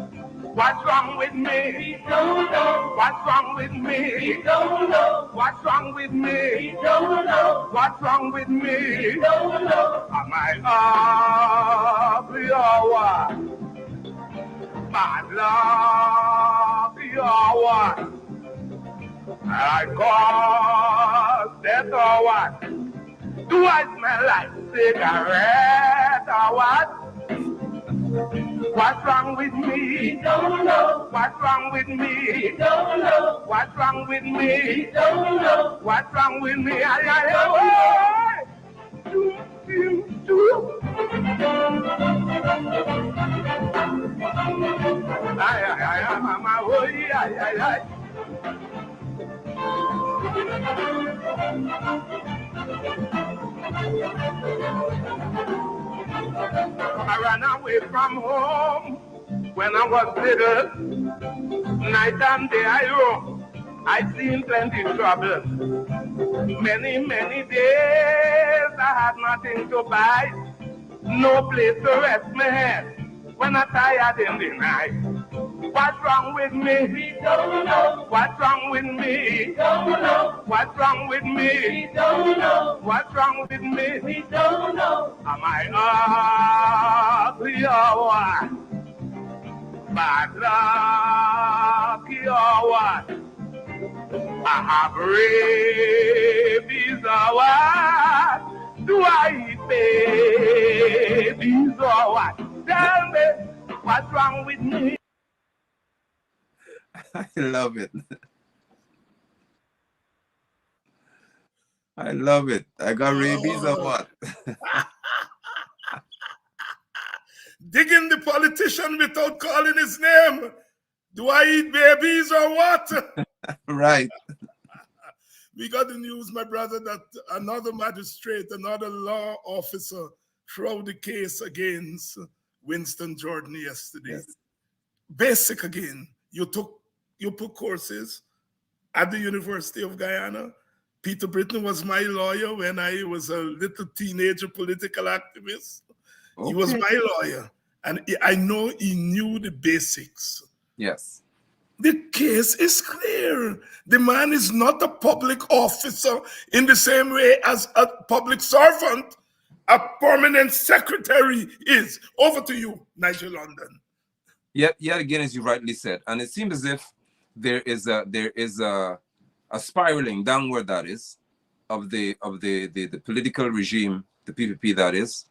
S3: What's wrong with me? We don't know. What's wrong with me? We don't know. What's wrong with me? We don't know. What's wrong with me? We don't know. Am I ugly or what? Bad luck or what? I cause death or what? Do I smell like cigarette or what? What's wrong with me? We don't know. What's wrong with me? We don't know. What's wrong with me? We don't know. What's wrong with me? I ran away from home when I was little. Night and day I roam. I seen plenty trouble. Many, many days I had nothing to buy. No place to rest my head when I tired in the night. What's wrong with me? We don't know. What's wrong with me? We don't know. What's wrong with me? We don't know. What's wrong with me? We don't know. Am I ugly or what? Bad luck or what? I have rabies or what? Do I eat babies or what? Tell me, what's wrong with me?
S6: I love it. I love it. I got rabies or what?
S7: Digging the politician without calling his name. Do I eat babies or what?
S6: Right.
S7: We got the news, my brother, that another magistrate, another law officer threw out the case against Winston Jordan yesterday.
S6: Yes.
S7: Basic again. You put courses at the University of Guyana. Peter Britton was my lawyer when I was a little teenager political activist. Okay. He was my lawyer, and I know he knew the basics.
S6: Yes.
S7: The case is clear. The man is not a public officer in the same way as a public servant. a permanent secretary is. Over to you, Nigel London.
S6: Yet again, as you rightly said, and it seems as if there is a spiraling downward, that is, of the political regime, the PPP, that is,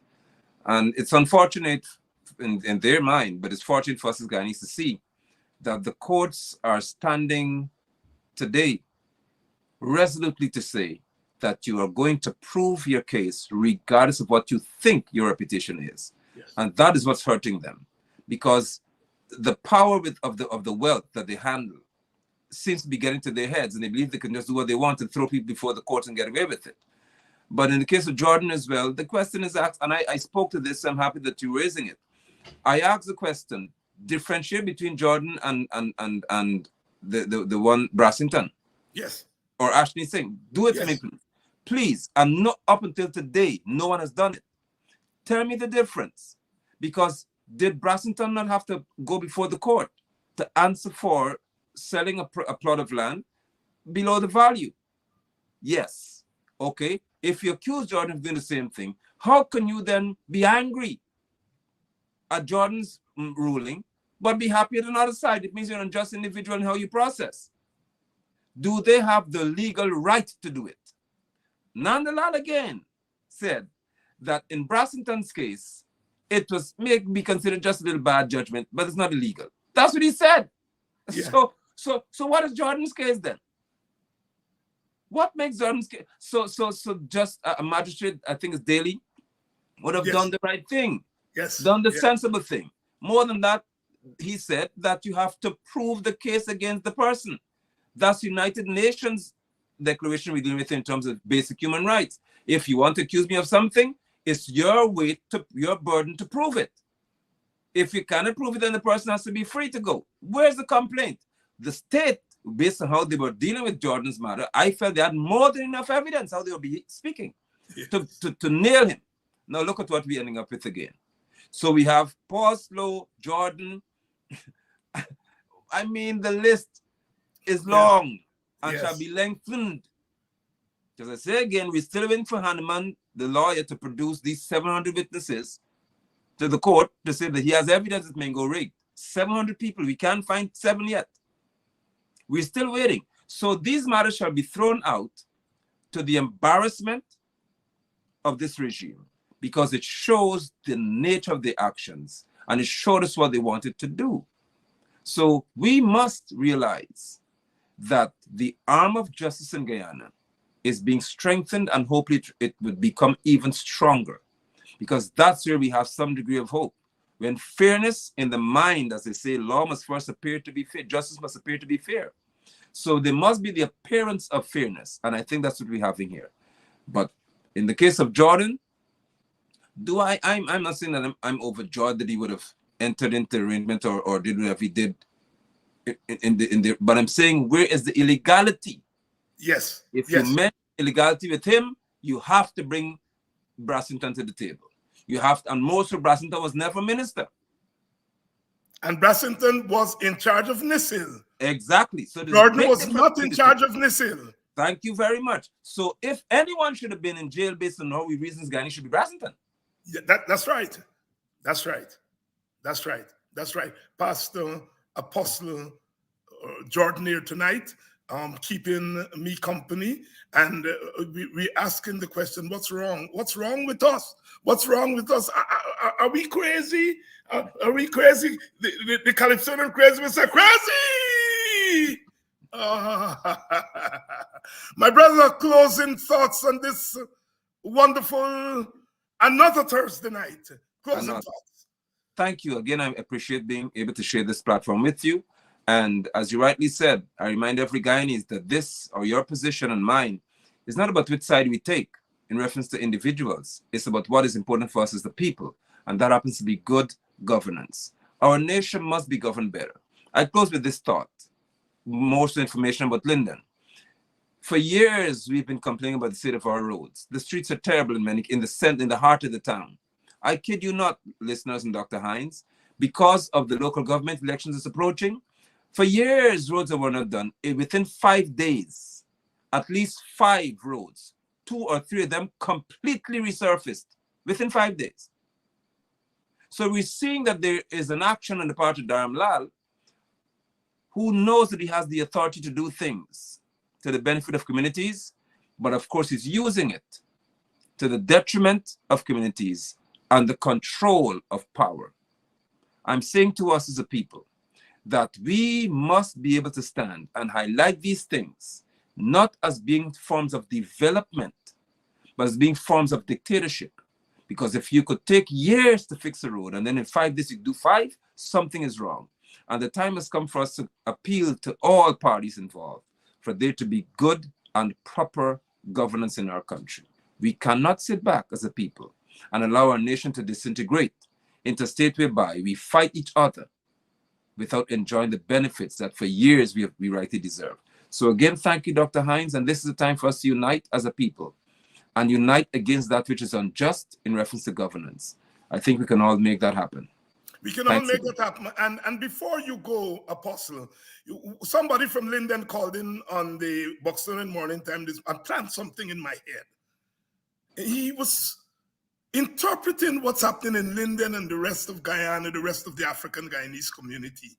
S6: and it's unfortunate in their mind, but it's fortunate for us as Guyanese to see that the courts are standing today resolutely to say that you are going to prove your case regardless of what you think your reputation is.
S7: Yes.
S6: And that is what's hurting them, because the power of the wealth that they handle seems to be getting to their heads, and they believe they can just do what they want and throw people before the courts and get away with it. But in the case of Jordan as well, the question is asked, and I spoke to this, I'm happy that you're raising it. I asked the question, differentiate between Jordan and the one Brassington.
S7: Yes.
S6: Or Ashley Singh. Do it for me, please. Please. And not up until today, no one has done it. Tell me the difference. Because did Brassington not have to go before the court to answer for selling a plot of land below the value? Yes. Okay. If you accuse Jordan of doing the same thing, how can you then be angry at Jordan's ruling, but be happy at another side? It means you're an unjust individual in how you process. Do they have the legal right to do it? Nandalal again said that in Brassington's case, it was may be considered just a little bad judgment, but it's not illegal. That's what he said. Yeah. So what is Jordan's case then? What makes Jordan's case? So just a magistrate, I think it's Daly, would have done the right thing.
S7: Yes.
S6: Done the sensible thing. More than that, he said that you have to prove the case against the person. That's United Nations declaration we're dealing with in terms of basic human rights. If you want to accuse me of something, it's your burden to prove it. If you cannot prove it, then the person has to be free to go. Where's the complaint? The state, based on how they were dealing with Jordan's matter, I felt they had more than enough evidence how they were speaking to nail him. Now look at what we're ending up with again. So we have Parslow, Jordan. I mean, the list is long and shall be lengthened. As I say again, we're still waiting for Hanneman, the lawyer, to produce these 700 witnesses to the court to say that he has evidence that Mango rigged. 700 people, we can't find 7 yet. We're still waiting. So these matters shall be thrown out to the embarrassment of this regime, because it shows the nature of the actions and it showed us what they wanted to do. So we must realize that the arm of justice in Guyana is being strengthened, and hopefully it would become even stronger, because that's where we have some degree of hope. When fairness in the mind, as they say, law must first appear to be fair, justice must appear to be fair. So there must be the appearance of fairness, and I think that's what we're having here. But in the case of Jordan, I'm not saying that I'm overjoyed that he would have entered into arrangement or did whatever he did but I'm saying, where is the illegality?
S7: Yes.
S6: If you meant illegality with him, you have to bring Brassington to the table. You have to, and most of Brassington was never minister.
S7: And Brassington was in charge of NISIL.
S6: Exactly. So
S7: Jordan was not in charge of NISIL.
S6: Thank you very much. So if anyone should have been in jail based on how we reasons, Guyana should be Brassington.
S7: Yeah, that's right. That's right. That's right. That's right. Pastor Apostle Jordan here tonight, keeping me company, and we asking the question, what's wrong? What's wrong with us? What's wrong with us? Are we crazy? Are we crazy? The Calypsonian crazy, we say crazy! My brother, closing thoughts on this wonderful another Thursday night. Closing thoughts.
S6: Thank you. Again, I appreciate being able to share this platform with you. And as you rightly said, I remind every Guyanese that this, or your position and mine, is not about which side we take in reference to individuals. It's about what is important for us as the people. And that happens to be good governance. Our nation must be governed better. I close with this thought. Most information about Linden. For years, we've been complaining about the state of our roads. The streets are terrible in the heart of the town. I kid you not, listeners and Dr. Hines, because of the local government elections that's approaching, for years, roads were not done. Within 5 days, at least 5 roads, 2 or 3 of them completely resurfaced. within 5 days. So we're seeing that there is an action on the part of Dharamlal, who knows that he has the authority to do things to the benefit of communities, but of course he's using it to the detriment of communities and the control of power. I'm saying to us as a people that we must be able to stand and highlight these things, not as being forms of development, but as being forms of dictatorship. Because if you could take years to fix a road and then in 5 days you do 5, something is wrong. And the time has come for us to appeal to all parties involved for there to be good and proper governance in our country. We cannot sit back as a people and allow our nation to disintegrate into a state whereby we fight each other without enjoying the benefits that for years we rightly deserve. So again, thank you, Dr. Hines, and this is the time for us to unite as a people and unite against that which is unjust in reference to governance. I think we can all make that happen.
S7: We can all make it happen. And before you go, Apostle, somebody from Linden called in on the Buxton Morning Time and planted something in my head. He was interpreting what's happening in Linden and the rest of Guyana, the rest of the African Guyanese community,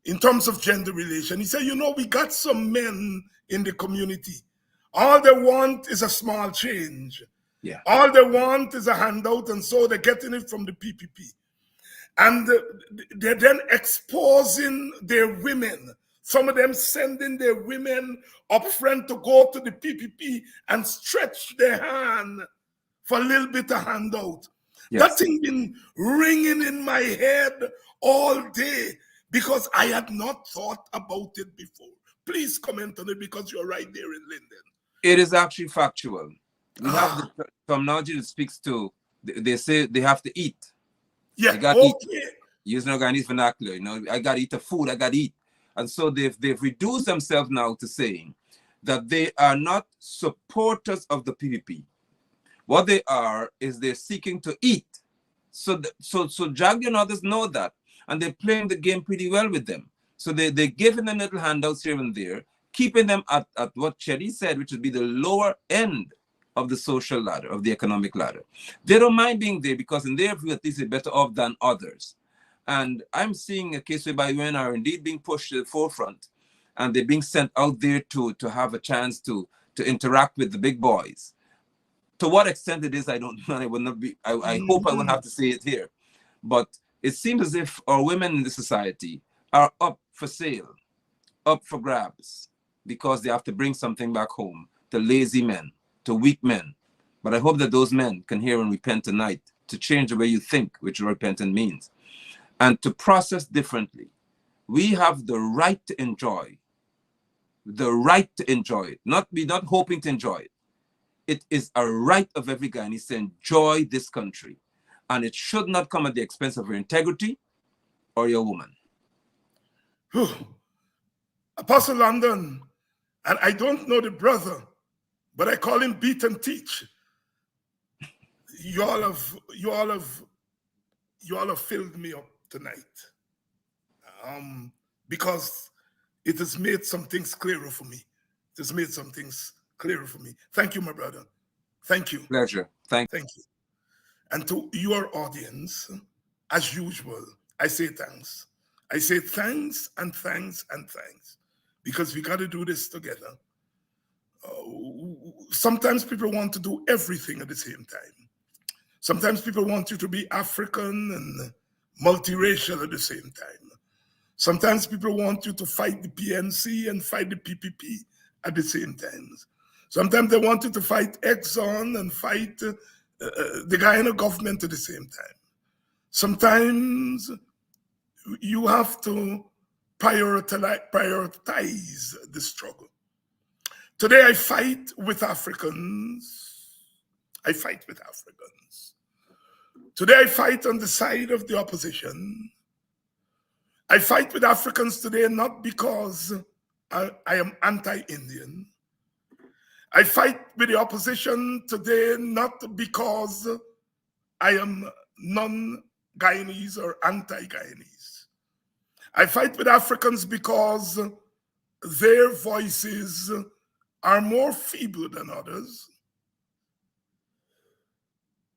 S7: in terms of gender relation. He said, you know, we got some men in the community. All they want is a small change.
S6: Yeah.
S7: All they want is a handout, and so they're getting it from the PPP. And they're then exposing their women. Some of them sending their women up front to go to the PPP and stretch their hand for a little bit of handout. Yes. That thing been ringing in my head all day because I had not thought about it before. Please comment on it because you're right there in Linden.
S6: It is actually factual. We have the terminology that speaks to, they say they have to eat.
S7: Yeah,
S6: they got to eat. Using Guyanese vernacular, you know, I got to eat the food, I got to eat. And so they've reduced themselves now to saying that they are not supporters of the PPP. What they are is they're seeking to eat. So Jaggi and others know that, and they're playing the game pretty well with them. So they're giving them little handouts here and there, keeping them at what Chetty said, which would be the lower end of the social ladder, of the economic ladder. They don't mind being there because in their view, at least they're better off than others. And I'm seeing a case whereby women are indeed being pushed to the forefront and they're being sent out there to have a chance to interact with the big boys. To what extent it is, I don't know. I will not be. I hope I won't have to say it here. But it seems as if our women in the society are up for sale, up for grabs, because they have to bring something back home to lazy men, to weak men. But I hope that those men can hear and repent tonight to change the way you think, which repentance means, and to process differently. We have the right to enjoy, it, not hoping to enjoy it. It is a right of every Guyanese to enjoy this country, and it should not come at the expense of your integrity or your woman.
S7: Apostle London, and I don't know the brother, but I call him Beat and Teach. You all have filled me up tonight, because it has made some things clearer for me. It has made some things clearer for me. Thank you, my brother. Thank you.
S6: Pleasure. Thank
S7: you. And to your audience, as usual, I say thanks. I say thanks and thanks and thanks, because we got to do this together. Sometimes people want to do everything at the same time. Sometimes people want you to be African and multiracial at the same time. Sometimes people want you to fight the PNC and fight the PPP at the same time. Sometimes they want you to fight Exxon and fight the Guyana government at the same time. Sometimes you have to prioritize the struggle. Today I fight with Africans. I fight with Africans. Today I fight on the side of the opposition. I fight with Africans today not because I am anti-Indian. I fight with the opposition today not because I am non-Guyanese or anti-Guyanese. I fight with Africans because their voices are more feeble than others.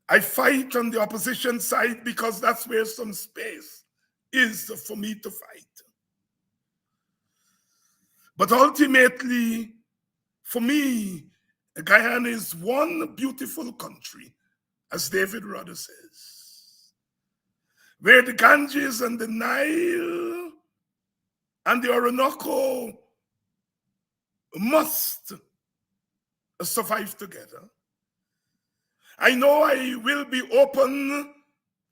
S7: I fight on the opposition side because that's where some space is for me to fight. But ultimately, for me, Guyana is one beautiful country, as David Rudder says, where the Ganges and the Nile and the Orinoco must survive together. I know I will be open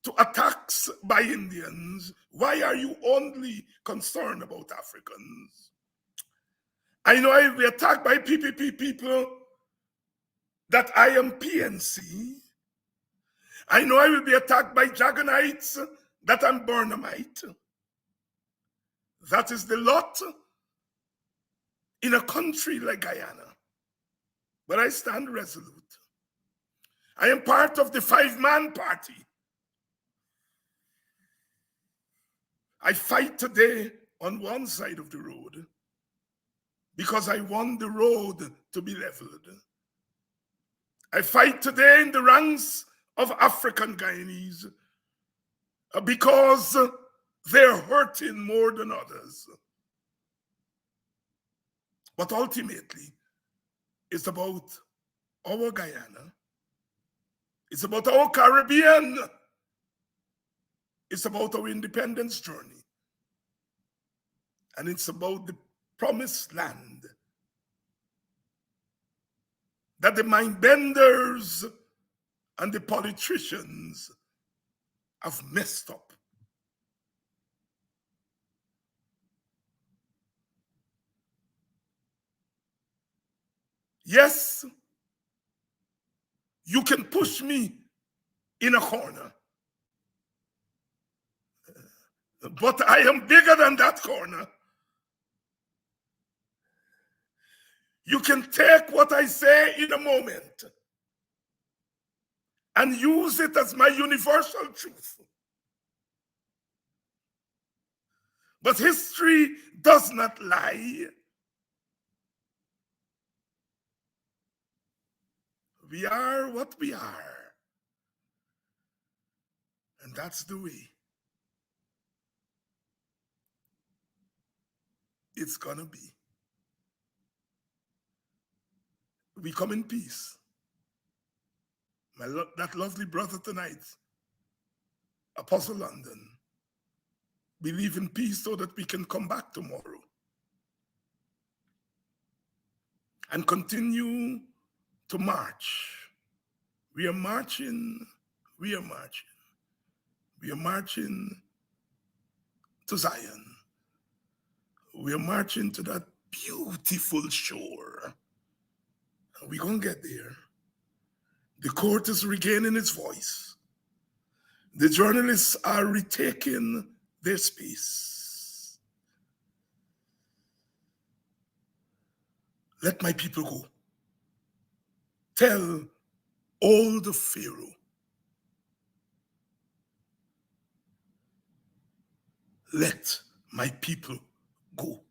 S7: to attacks by Indians. Why are you only concerned about Africans? I know I will be attacked by PPP people that I am PNC. I know I will be attacked by Jagonites that I'm Burnhamite. That is the lot in a country like Guyana. But I stand resolute. I am part of the 5-man party. I fight today on one side of the road because I want the road to be leveled. I fight today in the ranks of African Guyanese because they're hurting more than others. But ultimately, it's about our Guyana. It's about our Caribbean. It's about our independence journey. And it's about the promised land that the mind benders and the politicians have messed up. Yes, you can push me in a corner, but I am bigger than that corner. You can take what I say in a moment and use it as my universal truth. But history does not lie. We are what we are. And that's the way it's gonna be. We come in peace. That lovely brother tonight, Apostle London, believe in peace so that we can come back tomorrow and continue to march. We are marching, we are marching. We are marching to Zion. We are marching to that beautiful shore. We're going to get there. The court is regaining its voice. The journalists are retaking their space. Let my people go. Tell all the Pharaoh, let my people go.